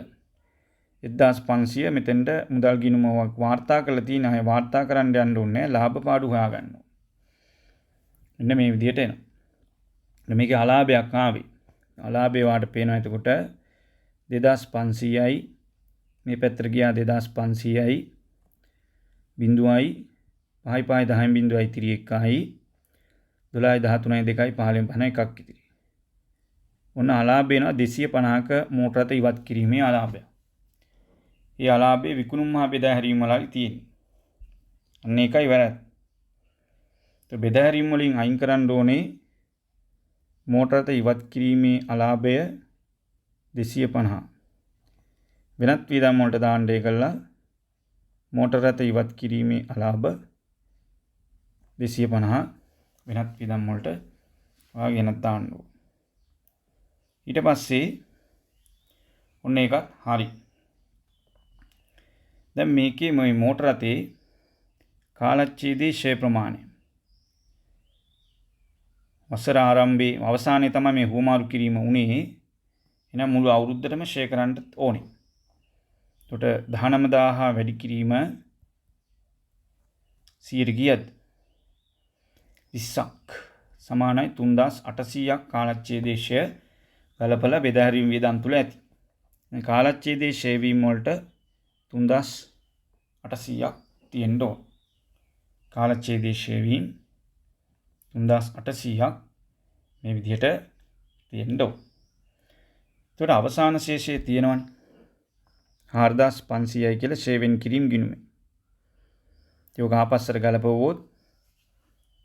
1500 මෙතෙන්ට මුදල් ගිණුමක් වාර්තා කරලා තියෙන අය වාර්තා කරන්න යන්න ඕනේ ලාභ පාඩු හොයාගන්න. මෙන්න මේ විදිහට එනවා. මේකේ අලාභයක් ආවේ. අලාභේ වාට පේනවා එතකොට 2500යි මේ පැත්තට ගියා 2500යි බිඳුවයි 5යි 5යි 10යි බිඳුවයි 31යි 12යි 13යි 2යි 15යි 50යි එකක් ඉතිරි. ඔන්න අලාභ වෙනවා 250ක මෝටර රථ ඉවත් කිරීමේ අලාභය. ඒ අලාභයේ විකුණුම් හා බෙදා හැරීම වලයි තියෙන්නේ. අන්න ඒකයි වැරද්ද. ඒ බෙදා හැරීම වලින් අයින් කරන්න ඕනේ මෝටර රථ ඉවත් කිරීමේ අලාභය 250. වෙනත් වියදම් වලට දාන්න ඒකලා මෝටර රථ ඉවත් කිරීමේ අලාභ 250 වෙනත් වියදම් වලට වාගේ වෙනත් දාන්න ඕනේ. ඊට පස්සේ ඔන්න ඒකත් හරි. දැන් මේකේ මේ මෝටර රථේ කාලච්ඡේදයේ ෂේ ප්‍රමාණය වසර ආරම්භයේ අවසානයේ තමයි මේ හුවමාරු කිරීම උනේ. එහෙනම් මුළු අවුරුද්දටම ෂේ කරන්න ඕනේ. එතකොට 19000 වැඩි කිරීම 100 ගියද 20ක් සමානයි 3800ක් කාලච්ඡේදයේ ෂේ ගලපලා බෙදා හැරීම වියදම් තුල ඇති. මේ කාලච්ඡේදයේ ෂේ වීම වලට 3800ක් තියෙන්න ඕන. කාලච්ඡේදයේ ෂේ වීම 3800ක් මේ විදිහට තියෙන්න ඕන. එතකොට අවසාන ශේෂය තියෙනවනේ 4500යි කියලා ෂේ වෙන් කිරීම ගිණුමේ. ඒක ආපස්සට ගලපුවොත්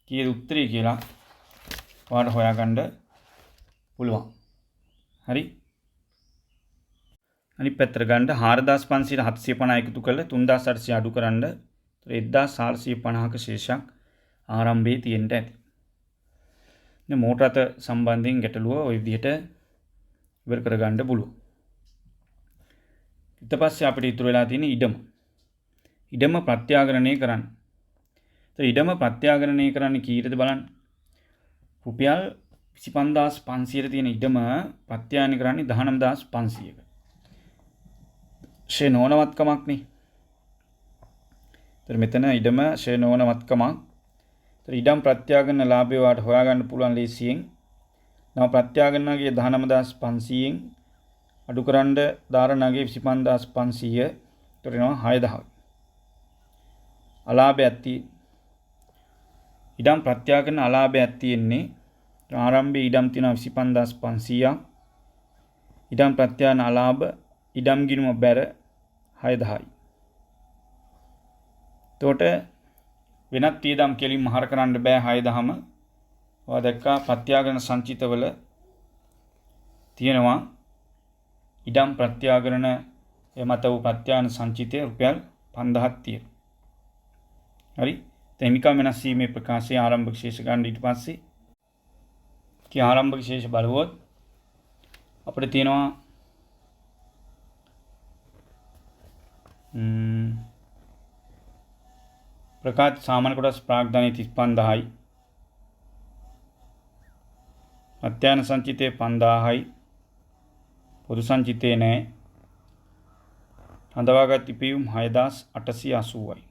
කීයද උත්තරේ කියලා ඔයාලට හොයාගන්න පුළුවන්. හරි. අනිත් පැත්තට ගන්න 4500ට 750 එකතු කරලා 3800 අඩු කරන්න 1450ක ශේෂයක් ආරම්භයේ තියෙන්න ඇති. මේ මෝටර රථ සම්බන්ධයෙන් ගැටලුව ওই විදිහට ඉවර කරගන්න පුළුවන්. ඊට පස්සේ අපිට ඉතුරු වෙලා තියෙන ඉඩම. ඉඩම ප්‍රත්‍යාගරණය කරන්න. ඒතර ඉඩම ප්‍රත්‍යාගරණය කරන්නේ කීයටද බලන්න. රුපියල් 25500 තියෙන ඉඩම ප්‍රත්‍යාගරණය කරන්නේ 19500ක. ෂේ නොවනවත්කමක් නේ. ඒතර මෙතන ඉඩම ෂේ නොවනවත්කමක්. ඒතර ඉඩම් ප්‍රත්‍යාගරණ ලාභය වාට හොයාගන්න පුළුවන් ලේසියෙන්. නම ප්‍රත්‍යාගරණගේ 19500න් අඩු කරන්න දාරණගේ 25500. ඒතර එනවා 6000. අලාභයක් තියෙන්නේ. ඉඩම් ප්‍රත්‍යාගන අලාභයක් තියෙන්නේ. ආරම්භයේ ඉඩම් තියෙනවා 25500ක්. ඉඩම් ප්‍රත්‍යාන අලාභ ඉඩම් ගිණුම බැර 6000යි. එතකොට වෙනත් වියදම් කෙලින්ම හර කරන්න බෑ 6000ම. ඔයා දැක්කා ප්‍රත්‍යාගන සංචිතවල තියෙනවා ඉඩම් ප්‍රත්‍යාගන එමත වූ ප්‍රත්‍යාන සංචිතය රුපියල් 5000ක් තියෙනවා. හරි. තෙමිකම් වෙනස් වීමේ ප්‍රකාශය ආරම්භක ශේෂ ගන්න ඊට පස්සේ කී ආරම්භක ශේෂ බලවොත් අපිට තියෙනවා ප්‍රකාශ සාමාන්‍ය කොටස් ප්‍රාග්ධනය 35000යි. ප්‍රත්‍යාන සංචිතය 5000යි. පොදු සංචිතේ නැහැ. හඳවාගත් ඉපයුම් 6880යි.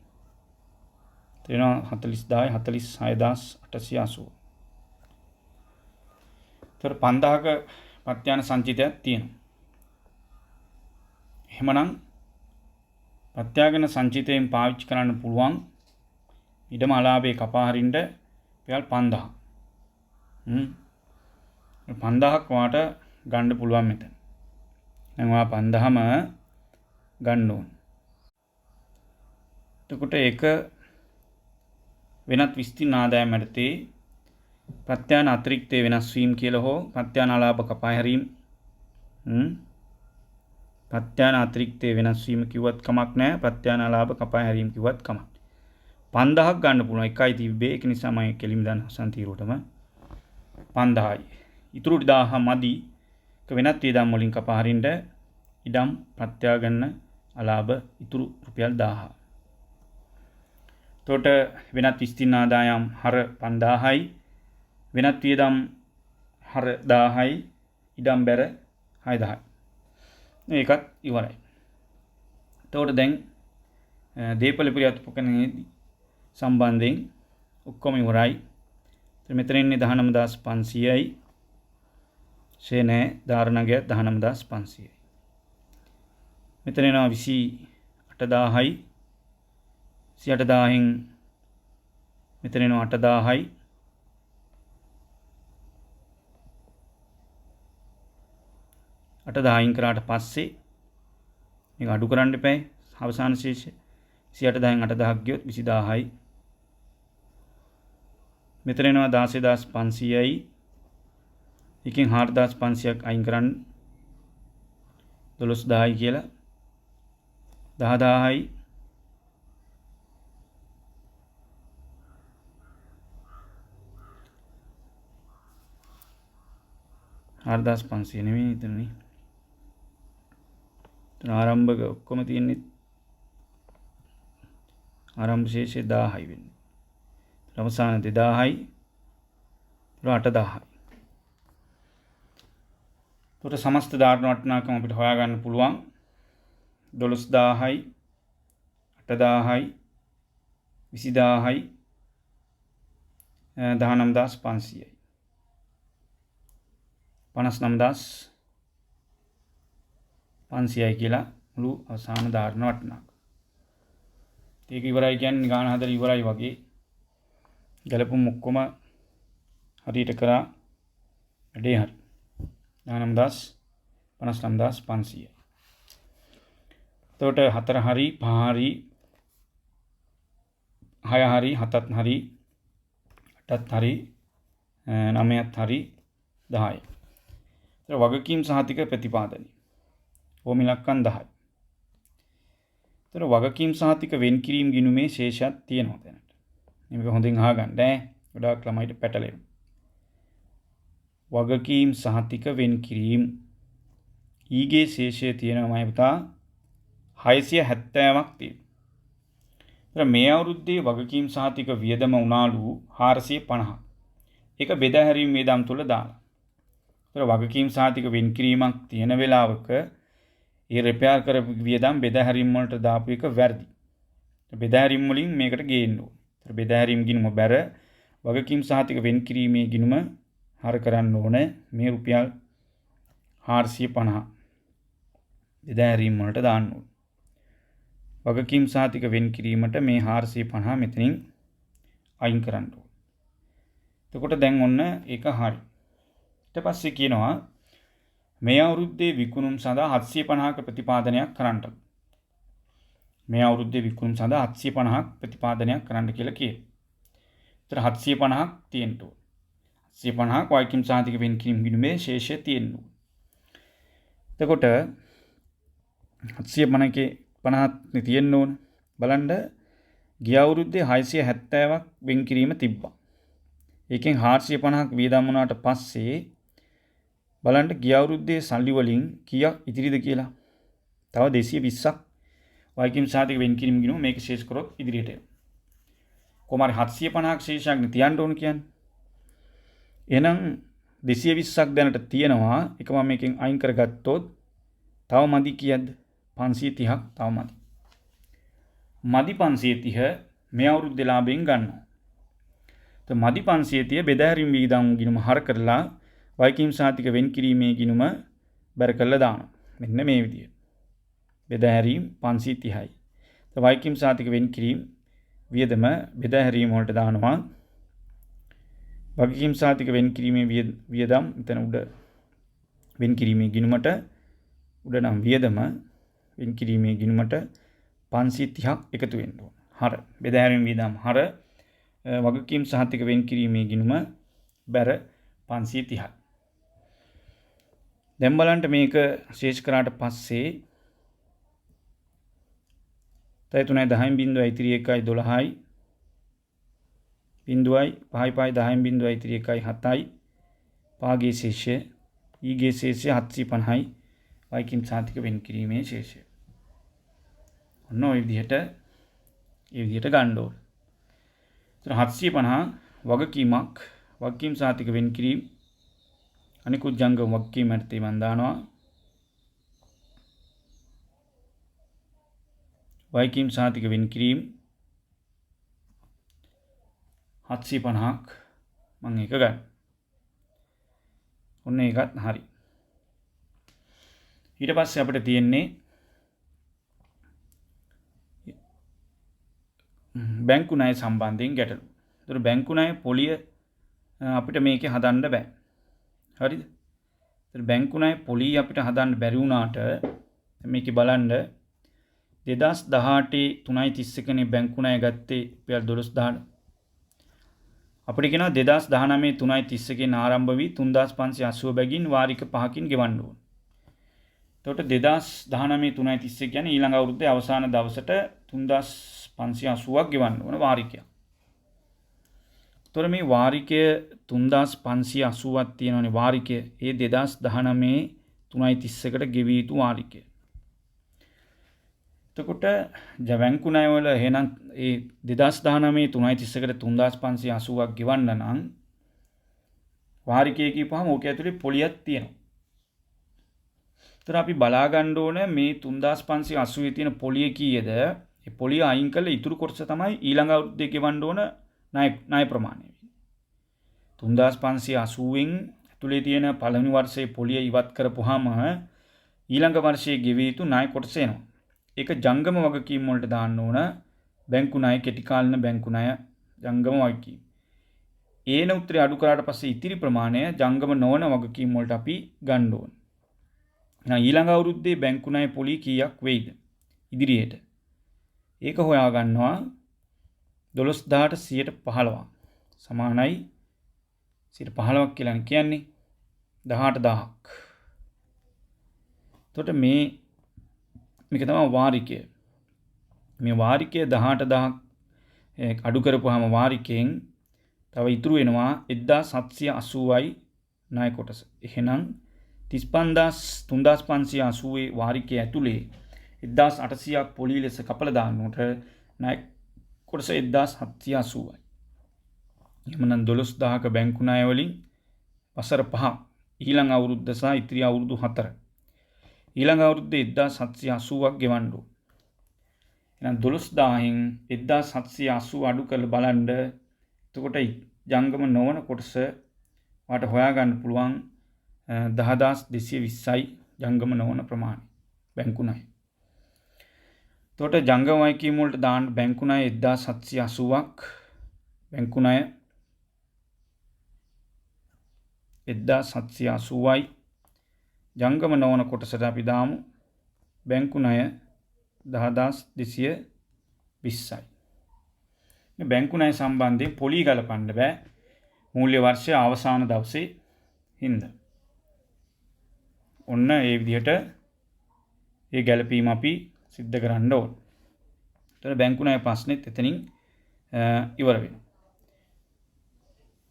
තියෙනවා 40000යි 46880. ඒතර 5000ක ප්‍රත්‍යාන සංචිතයක් තියෙනවා. එහෙමනම් ප්‍රත්‍යාගන සංචිතයෙන් පාවිච්චි කරන්න පුළුවන් ඉඩම අලාභේ කපා හරින්න රුපියල් 5000. 5000ක් වාට ගන්න පුළුවන් මෙතන. දැන් ඔයා 5000ම ගන්න ඕන. එතකොට ඒක වෙනත් විස්තීර්ණ ආදායම් යටතේ ප්‍රත්‍යාන අතිරික්තයේ වෙනස් වීම කියලා හෝ ප්‍රත්‍යාන අලාභ කපා හැරීම ප්‍රත්‍යාන අතිරික්තයේ වෙනස් වීම කිව්වත් කමක් නැහැ. ප්‍රත්‍යාන අලාභ කපා හැරීම කිව්වත් කමක්. 5000ක් ගන්න පුළුවන්. එකයි තිබ්බේ. ඒක නිසා මම කෙලිම දාන සංතීරුවටම 5000යි. ඉතුරු 1000 මදි. ඒක වෙනත් වියදම් වලින් කපා හරින්න ඉඩම් ප්‍රත්‍යාගන්න අලාභ ඉතුරු රුපියල් 1000. එතකොට වෙනත් විස්තීර්ණ ආදායම් හර 5000යි. වෙනත් වියදම් හර 1000යි. ඉඩම් බැර 6000යි. ඒකත් ඉවරයි. එතකොට දැන් දීපල ප්‍රතිපකණයේදී සම්බන්ධයෙන් ඔක්කොම ඉවරයි. මෙතන ඉන්නේ 19500යි. ෂේනේ ධාරණගය 19500යි. මෙතන එනවා 28000යි. 28000න් මෙතන එනවා 8000යි. අයින් කරාට පස්සේ මේක අඩු කරන්න එපා. අවසාන ශේෂය 28000න් 8000ක් ගියොත් 20000යි. මෙතන එනවා 16500යි. එකෙන් 4500ක් අයින් කරන්න 12000යි කියලා 10000යි. හාරදාස් 500 නෙමෙයි එතනනේ. ආරම්භක ඔක්කොම තියෙන්නේ ආරම්භ ශේෂය 1000යි වෙන්නේ. අවසාන 2000යි. 8000යි. එතකොට සමස්ත ධාරණ වටිනාකම අපිට හොයාගන්න පුළුවන් 12000යි 8000යි 20000යි 19500යි 59500යි කියලා මුළු අවසාන ධාරණ වටිනාකම. ඒක ඉවරයි කියන්නේ ගාන හදලා ඉවරයි වගේ. ගැලපුම් ඔක්කොම හරියට කරා වැඩේ හරි. 59500යි. එතකොට 4 හරි 5 හරි 6 හරි 7ත් හරි 8ත් හරි 9ත් හරි 10යි. ඒතර වගකීම් සහතික ප්‍රතිපාදනය. ඕම ඉලක්කම් 10යි. ඒතර වගකීම් සහතික වෙන් කිරීම ගිණුමේ ශේෂයක් තියෙනවා දැනට. මේක හොඳින් අහගන්න ඈ. ගොඩාක් ළමයිට පැටලෙනවා. වගකීම් සහතික වෙන් කිරීම ඊගේ ශේෂය තියෙනවා මම පුතා 670ක් තියෙනවා. මේ අවුරුද්දේ වගකීම් සහතික වියදම උනාලු 450ක්. ඒක බෙදා හැරීම වියදම් තුල දාලා. ඒතර වගකීම් සහතික වෙන් කිරීමක් තියෙන වෙලාවක ඒ රිපෙයාර් කරපු වියදම් බෙදා හැරීම වලට දාපු එක වැරදි. බෙදා හැරීම වලින් මේකට ගේන්න ඕනේ. ඒතර බෙදා හැරීම ගිණුම බැර වගකීම් සහතික වෙන් කිරීමේ ගිණුම හර කරන්න ඕනේ මේ රුපියල් 450 බෙදා හැරීම වලට දාන්න ඕනේ. වගකීම් සහතික වෙන් කිරීමට මේ 450 මෙතනින් අයින් කරන්න ඕන. එතකොට දැන් ඔන්න ඒක හරි. ඊට පස්සේ කියනවා මේ අවුරුද්දේ විකුණුම් සඳහා 750ක ප්‍රතිපාදනයක් කරන්නට. මේ අවුරුද්දේ විකුණුම් සඳහා 750ක් ප්‍රතිපාදනයක් කරන්න කියලා කියනවා. ඒතර 750ක් තියෙන්න ඕන. 750ක් වගකීම් සහතික වෙන් කිරීම ගිණුමේ ශේෂය තියෙන්න ඕන. එතකොට 750 තියෙන්න ඕන. බලන්න ගිය අවුරුද්දේ 670ක් වෙන් කිරීම තිබ්බා. ඒකෙන් 450ක් වියදම් වුණාට පස්සේ බලන්න ගිය අවුරුද්දේ සල්ලි වලින් කීයක් ඉතිරිද කියලා. තව 220ක් වගකීම් සහතික වෙන් කිරීම ගිණුම මේක ශේෂ කරොත් ඉදිරියට එනවා. කොහොම හරි 750ක් ශේෂයක් තියන්න ඕන කියන්නේ. එහෙනම් 220ක් දැනට තියෙනවා. ඒක මම මේකෙන් අයින් කරගත්තොත් තව මදි කීයද? 530ක් තව මදි. මදි 530 මේ අවුරුද්දේ ලාභයෙන් ගන්නවා. તો මදි 530 බෙදාහැරීම් වියදම් ගිණුම හර කරලා වගකීම් සහතික වෙන් කිරීමේ ගිණුම බැර කරලා දානවා. මෙන්න මේ විදියට. බෙදාහැරීම් 530යි. તો වගකීම් සහතික වෙන් කිරීම වියදම බෙදාහැරීම වලට දානවා. වගකීම් සහතික වෙන් කිරීමේ වියදම් එතන උඩ වෙන් කිරීමේ ගිණුමට උඩ නම් වියදම වෙන් කිරීමේ ගිණුමට 530ක් එකතු වෙන්න ඕන. හර බෙදාහැරීම් වියදම් හර වගකීම් සහතික වෙන් කිරීමේ ගිණුම බැර 530යි. දැන් බලන්න මේක ශේෂ කරාට පස්සේ 3 10 බිංදුවයි ඉතිරි 1යි 12යි බිංදුවයි 5යි 10 බිංදුවයි ඉතිරි 1යි 7යි පාගේ ශේෂය ඊගේ ශේෂය 750යි වගකීම් සහතික වෙන් කිරීමේ ශේෂය. ඔන්න ඔය විදිහට ගන්න ඕන. 750 වගකීමක් වගකීම් සහතික වෙන් කිරීම අනිකුත් ජංගම වගකීම් යටතේ මම දානවා. වගකීම් සහතික වෙන් කිරීම 750ක් මම ඒක ගන්න. ඔන්න ඒකත් හරි. ඊට පස්සේ අපිට තියෙන්නේ බැංකු ණය සම්බන්ධයෙන් ගැටලු. ඒතර බැංකු ණය පොලිය අපිට මේකේ හදන්න බෑ. හරිද? ඒතර බැංකු ණය පොලිය අපිට හදන්න බැරි වුණාට මේකේ බලන්න 2018 3.31 නේ බැංකු ණය ගත්තේ රුපියල් 12000. අපිට කියනවා 2019 3.31 ආරම්භ වී 3580 බැගින් වාරික 5කින් ගෙවන්න ඕන. එතකොට 2019 3.31 කියන්නේ ඊළඟ අවුරුද්දේ අවසාන දවසට 3580ක් ගෙවන්න ඕන වාරිකයක්. එතකොට මේ වාරිකය 3580ක් තියෙනවනේ වාරිකය. ඒ 2019 3.31කට ගෙවිය යුතු වාරිකය. එතකොට බැංකු ණය වල එහෙනම් ඒ 2019 3.31කට 3580ක් ගෙවන්න නම් වාරිකය කියපුවාම ඕක ඇතුලේ පොලියක් තියෙනවා. ඒතර අපි බලා ගන්න ඕන මේ 3580 තියෙන පොලිය කීයද? ඒ පොලිය අයින් කළා ඉතුරු කොටස තමයි ඊළඟ අවුරුද්දේ ගෙවන්න ඕන ණය ප්‍රමාණය. 3580න් ඇතුලේ තියෙන පළවෙනි වර්ෂයේ පොලිය ඉවත් කරපුවාම ඊළඟ වර්ෂයේ ගෙවිය යුතු ණය කොටස එනවා. ඒක ජංගම වගකීම් වලට දාන්න ඕන. බැංකු ණය කෙටි කාලින බැංකු ණය ජංගම වගකීම්. ඒන උත්තරේ අඩු කරාට පස්සේ ඉතිරි ප්‍රමාණය ජංගම නොවන වගකීම් වලට අපි ගන්න ඕන. එහෙනම් ඊළඟ අවුරුද්දේ බැංකු ණය පොලිය කීයක් වෙයිද? ඉදිරියට. ඒක හොයා ගන්නවා 12000ට 15ක් සමානයි 15ක් කියලා කියන්නේ 18000ක්. එතකොට මේක තමයි වාරිකය. මේ වාරිකය 18000ක් අඩු කරපුවාම වාරිකයෙන් තව ඉතුරු වෙනවා 1780යි ණය කොටස. එහෙනම් 35580 වාරිකය ඇතුලේ 1800ක් පොලි ලෙස කපලා දාන්නට ණය කොටස 1780යි. එහෙනම් 12000ක බැංකු ණය වලින් වසර 5ක් ඊළඟ අවුරුද්ද සහ ඉතිරි අවුරුදු 4 ඊළඟ අවුරුද්දේ 1780ක් ගෙවන්න ඕන. එහෙනම් 12000න් 1780 අඩු කරලා බලන්න. එතකොට ජංගම නොවන කොටස වාට හොයාගන්න පුළුවන් 10220යි ජංගම නොවන ප්‍රමාණය බැංකු ණය. එතකොට ජංගම වගකීම් වලට දාන්න බැංකු ණය 1780ක්, බැංකු ණය 1780යි. ජංගම නොවන කොටසට අපි දාමු බැංකු ණය 10220යි. මේ බැංකු ණය සම්බන්ධයෙන් පොලී ගලපන්න බෑ මූල්‍ය වර්ෂයේ අවසාන දවසේ හින්දා. ඔන්න ඒ විදිහට ඒ ගැලපීම අපි සිද්ධ කරන්න ඕන. එතන බැංකු ණය ප්‍රශ්නෙත් එතනින් ඉවර වෙනවා.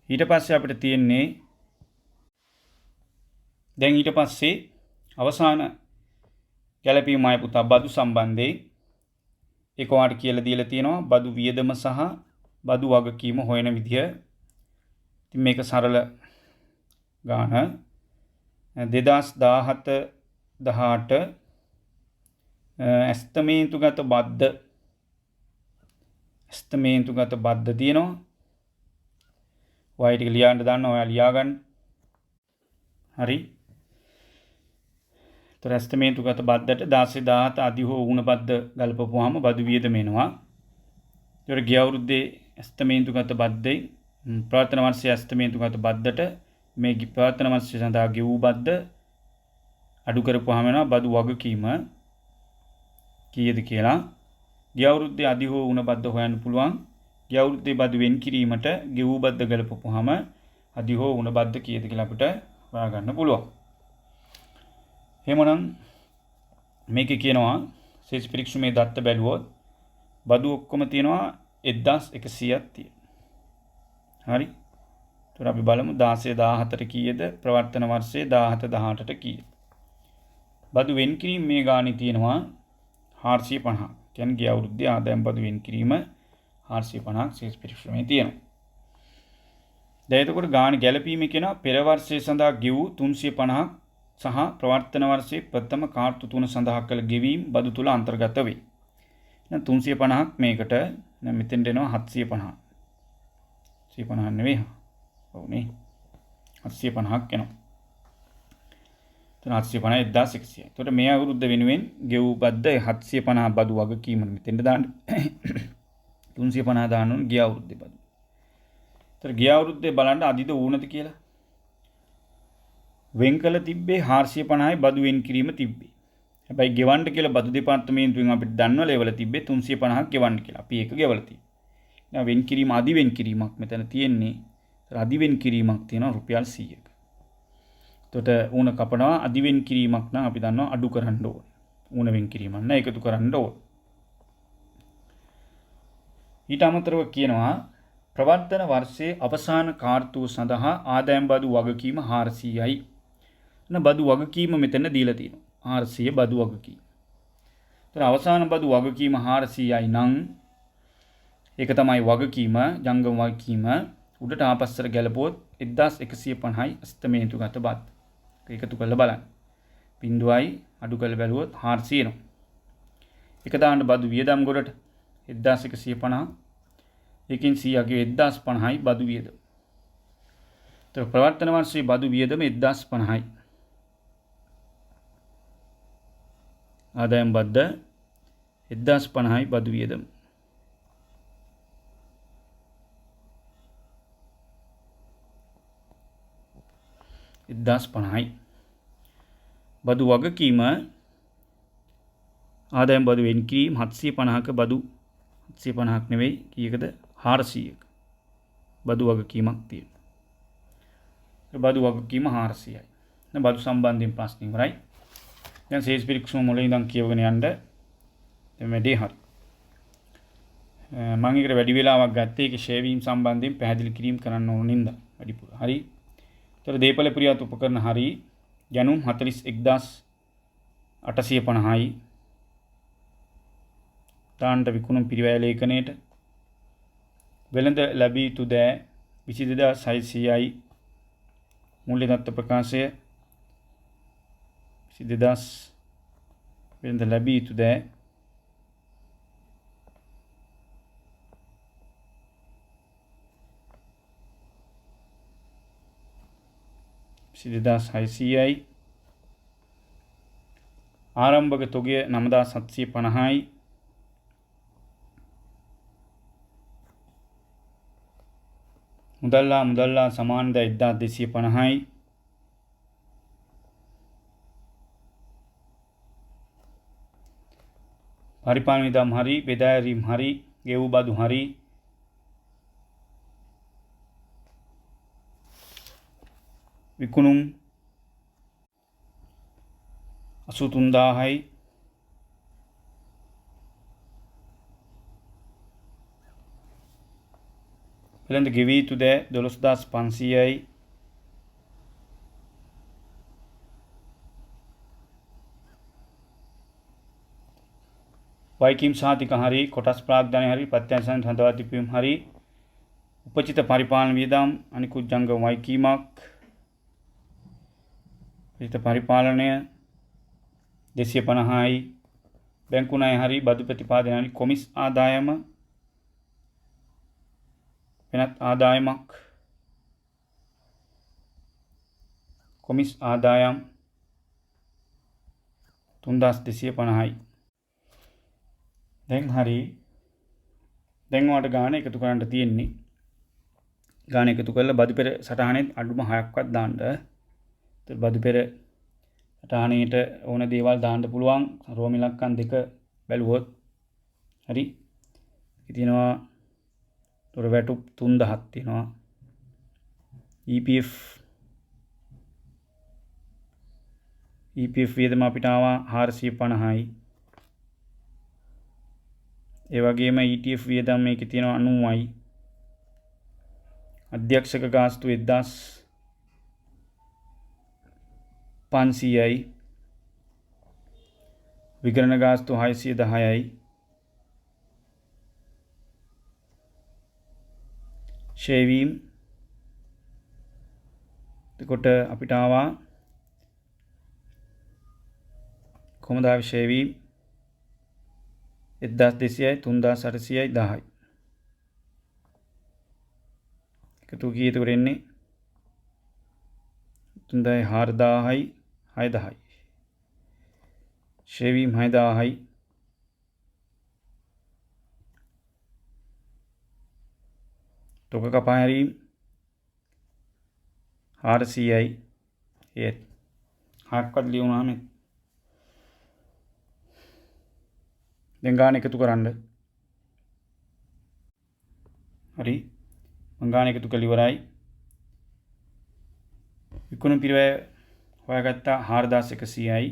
ඊට පස්සේ අපිට තියෙන්නේ දැන් ඊට පස්සේ අවසාන ගැලපීම අය පුතා බදු සම්බන්ධයෙන් ඒක ඔයාලට කියලා දීලා තියෙනවා බදු වියදම සහ බදු වගකීම හොයන විදිය. ඉතින් මේක සරල ගාන 2017-18 ඇස්තමේන්තුගත බද්ද තියෙනවා. ඔය ටික ලියන්න දාන්න ඔයා ලියා ගන්න. හරි. ඒතර ඇස්තමේන්තුගත බද්දට 16-17 අධි හෝ ඌණ බද්ද ගලපපුවාම බදු වියදම එනවා. ඒතර ගිය අවුරුද්දේ ඇස්තමේන්තුගත බද්දේ ප්‍රවර්තන වර්ෂයේ ඇස්තමේන්තුගත බද්දට මේ ප්‍රවර්තන වර්ෂය සඳහා ගෙවූ බද්ද අඩු කරපුවාම වෙනවා බදු වගකීම කීයද කියලා. ගිය අවුරුද්දේ අධි හෝ ඌණ බද්ද හොයන්න පුළුවන්. ගිය අවුරුද්දේ බදු වෙන් කිරීමට ගෙවූ බද්ද ගලපපුවාම අධි හෝ ඌණ බද්ද කීයද කියලා අපිට හොයාගන්න පුළුවන්. එහෙමනම් මේකේ කියනවා ශේෂ පරීක්ෂණයේ දත්ත බැලුවොත් බදු ඔක්කොම තියෙනවා 1100ක් තියෙනවා. හරි. ඒතර අපි බලමු 16-17ට කීයද ප්‍රවර්තන වර්ෂයේ 17-18ට කීයද. බදු වෙන් කිරීම මේ ගානේ තියෙනවා 450. කියන්නේ ගිය අවුරුද්දේ ආදායම් බදු වෙන් කිරීම 450ක් ශේෂ පරීක්ෂණයේ තියෙනවා. දැන් එතකොට ගාන ගැලපීමේ කියනවා පෙර වර්ෂයේ සඳහා ගෙවූ 350ක් සහ ප්‍රවර්තන වර්ෂයේ ප්‍රථම කාර්තු 3 සඳහා කළ ගෙවීම් බදු තුල අන්තර්ගත වේ. දැන් 350ක් මේකට දැන් මෙතෙන්ට එනවා 750. 750 නෙවෙයි. ඔව් නේ. 750ක් එනවා. එතන 750 1100යි. එතකොට මේ අවුරුද්ද වෙනුවෙන් ගෙවූ බද්ද 750 බදු වගකීම මෙතෙන්ට දාන්න 350 දාන්න ඕන ගිය අවුරුද්දේ බදු. එතකොට ගිය අවුරුද්දේ බලන්න අදිද ඌනද කියලා. වෙන් කළ තිබ්බේ 450යි බදු වෙන් කිරීම තිබ්බේ. හැබැයි ගෙවන්න කියලා බදු දෙපාර්තමේන්තුවෙන් අපිට දන්වල ලෙවල තිබ්බේ 350ක් ගෙවන්න කියලා. අපි ඒක ගෙවලා තියෙනවා. දැන් වෙන් කිරීම අදි වෙන් කිරීමක් මෙතන තියෙන්නේ. අදි වෙන් කිරීමක් තියෙනවා රුපියල් 100ක. එතකොට ඌන කපනවා අදි වෙන් කිරීමක් නම් අපි දන්නවා අඩු කරන්න ඕන. ඌන වෙන් කිරීමක් නම් එකතු කරන්න ඕන. ඊට අමතරව කියනවා ප්‍රවර්තන වර්ෂයේ අවසාන කාර්තුව සඳහා ආදායම් බදු වගකීම 400යි. බදු වගකීම මෙතන දීලා තියෙනවා 400 බදු වගකීම. ඒතර අවසාන බදු වගකීම 400යි නම් ඒක තමයි වගකීම ජංගම වගකීම උඩට ආපස්සට ගැලපුවොත් 1150යි අස්තමේන්තුගත බද්ද. එකතු කරලා බලන්න. බිඳුවයි අඩු කරලා බැලුවොත් 400 එනවා. එක දාන්න බදු වියදම් ගොඩට 1150 එකකින් 100ගේ 1050යි බදු වියදම. ඒතර ප්‍රවර්තන වර්ෂයේ බදු වියදම 1050යි. ආදායම් බද්ද 1050යි බදු වියදම. $1050යි. බදු වගකීම ආදායම් බදු වෙන් කිරීම 750ක බදු 750ක් නෙවෙයි කීයකද 400ක බදු වගකීමක් තියෙනවා. බදු වගකීම 400යි. දැන් බදු සම්බන්ධයෙන් ප්‍රශ්න ඉවරයි. දැන් ශේෂ පරීක්ෂණ මුලින් ඉඳන් කියවගෙන යන්න. දැන් වැඩි හරි. මම ඒකට වැඩි වෙලාවක් ගත්තේ ඒකේ ෂේවීම් සම්බන්ධයෙන් පැහැදිලි කිරීම කරන්න ඕන නින්දා වැඩිපුර. හරි. ඒතර දීපල ප්‍රියාත උපකරණ හරි ගැනුම් 41850යි. තාන්ට විකුණුම් පිරිවැය ලේඛනයේට වෙළඳ ලැබී යුතු දෑ 22600යි. මූල්‍ය දත්ත ප්‍රකාශය 22000 වෙළඳ ලැබී යුතු දෑ 2600යි. ආරම්භක තොගය 9750යි. මුදල්ලා සමානද 1250යි. පරිපාලන වියදම් හරි, බෙදා හැරීම් හරි, ගෙවූ බදු හරි. විකුණුම් 83000යි. වෙළඳ ගෙවී යුතු දෑ 12500යි. වයිකීම් සහතික හරි, කොටස් ප්‍රාග්ධනය හරි, ප්‍රත්‍යක්ෂ හඳවා තිබීම හරි, උපචිත පරිපාලන වියදම් අනිකුත් ජංගම වයිකීමක්, විත පරිපාලනය 250යි. බැංකු ණය හරි, බදු ප්‍රතිපාදන හරි, කොමිස් ආදායම වෙනත් ආදායමක්, කොමිස් ආදායම් 3250යි. දැන් හරි, දැන් ඔයාලට ගාණ එකතු කරන්න තියෙන්නේ. ගාණ එකතු කරලා බදු පෙර සටහනේ අඩුම 6ක්වත් දාන්න. ඒත් බදු පෙර සටහනේට ඕන දේවල් දාන්න පුළුවන්. රෝම ඉලක්කම් 2 බැලුවොත් හරි. තියෙනවා තොර වැටුප් 3000ක් තියෙනවා. EPF වියදම අපිට ආවා 450යි. ඒ වගේම ETF වියදම් මේකේ තියෙනවා 90යි. අධ්‍යක්ෂක ගාස්තු 1500යි. විකරණ ගාස්තු 610යි. ෂේවීම් එතකොට අපිට ආවා කොහොමද ආවේ ෂේවීම් 1200යි 3800යි 10යි. එකතු කීයද වෙන්නේ 4000යි 6000යි. ෂේවීම් 6000යි. තොග කපා හැරීම් 400යි. ඒත් හක්වත් ලියුණාම දැන් ගාණ එකතු කරන්න. හරි. මං ගාණ එකතු කළ ඉවරයි. විකුණුම් පිරිවැය හොයාගත්තා 4100යි.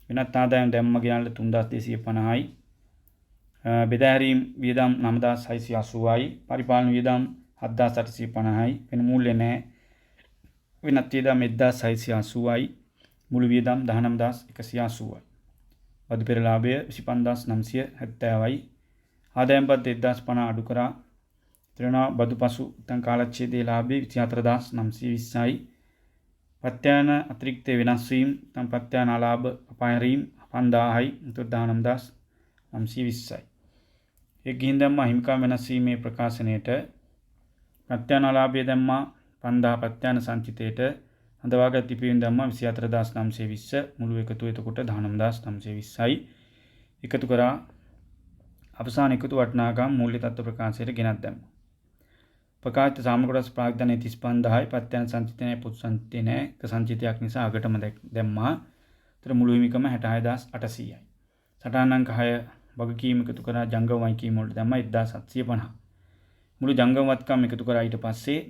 වෙනත් ආදායම් දැම්ම ගෙනල්ලා 3250යි. බෙදා හැරීම් වියදම් 9680යි. පරිපාලන වියදම් 7850යි. වෙන මූල්‍ය නැහැ. වෙනත් වියදම් 1680යි. මුළු වියදම් 19180යි. බදු පෙර ලාභය 25970යි. ආදායම් පත් 1050 අඩු කරා. ත්‍රිණා බදු පසු තන් කාලච්ඡේදයේ ලාභය 24920යි. ප්‍රත්‍යයන අතිරික්ත වෙනස් වීම තන් ප්‍රත්‍යයන ලාභ අපායරීම් 5000යි. එතකොට 19920යි. ඒ ගිහින් දැම්මා හිමිකම් වෙනස් වීමේ ප්‍රකාශනයේට ප්‍රත්‍යයන ලාභය දැම්මා 5000 ප්‍රත්‍යයන සංචිතයට හඳවාගත් ඉපීම් දැම්මා 24920 මුළු එකතු එතකොට 19920යි. එකතු කරා අවසාන එකතු වටිනාකම් මූල්‍ය තත්ත්ව ප්‍රකාශයට ගෙනත් දැම්මා. ප්‍රකාශිත සාම කොටස් ප්‍රාග්ධනය 35000යි. ප්‍රත්‍යයන සංචිතනයේ පොදු සංචිතේ නැහැ. එක සංචිතයක් නිසා අගටම දැම්මා. ඒතර මුළු හිමිකම 66800යි. සටහන් අංක 6 වගකීම් එකතු කරා ජංගම වයිකීම් වලට දැම්මා 1750. මුළු ජංගම වත්කම් එකතු කරා ඊට පස්සේ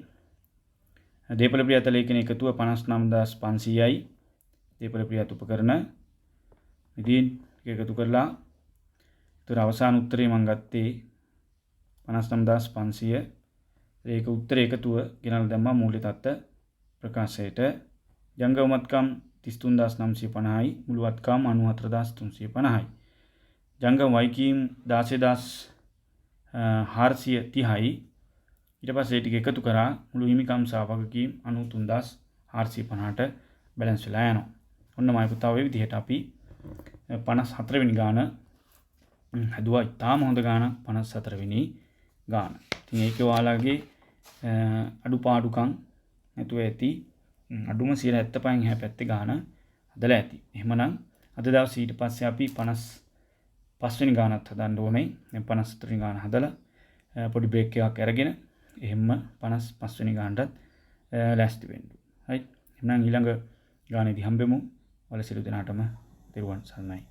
දේපල ප්‍රියත ලේඛන එකතුව 59500යි. දේපල ප්‍රියත උපකරණ ඉතින් එකතු කරලා ඒතර අවසාන උත්තරේ මම ගත්තේ 59500. ඒක උත්තර එකතුව ගෙනල්ලා දැම්මා මූල්‍ය තත්ත්ව ප්‍රකාශයට. ජංගම වත්කම් 33950යි. මුළු වත්කම් 94350යි. ජංගම වයිකීම් 16430යි. ඊට පස්සේ ටික එකතු කරා මුළු හිමිකම් සහ වගකීම් 93450ට බැලන්ස් වෙලා යනවා. ඔන්න මම පුතාව මේ විදිහට අපි 54 වෙනි ගාන හදුවා. ඉතාම හොඳ ගාන 54 වෙනි ගාන. ඉතින් ඒකේ ඔයාලගේ අඩුපාඩුකම් නැතුව ඇති. අඩුම 75න් එහා පැත්තේ ගාන හදලා ඇති. එහෙමනම් අද දවසේ ඊට පස්සේ අපි 55 වෙනි ගානත් හදන්න ඕනේ. දැන් 54 වෙනි ගාන හදලා පොඩි බ්‍රේක් එකක් අරගෙන එහෙම 55 වෙනි ගානටත් ලෑස්ති වෙන්න. හරි. එහෙනම් ඊළඟ ගානේදී හම්බෙමු. ඔයාලා සියලු දෙනාටම තෙරුවන් සරණයි.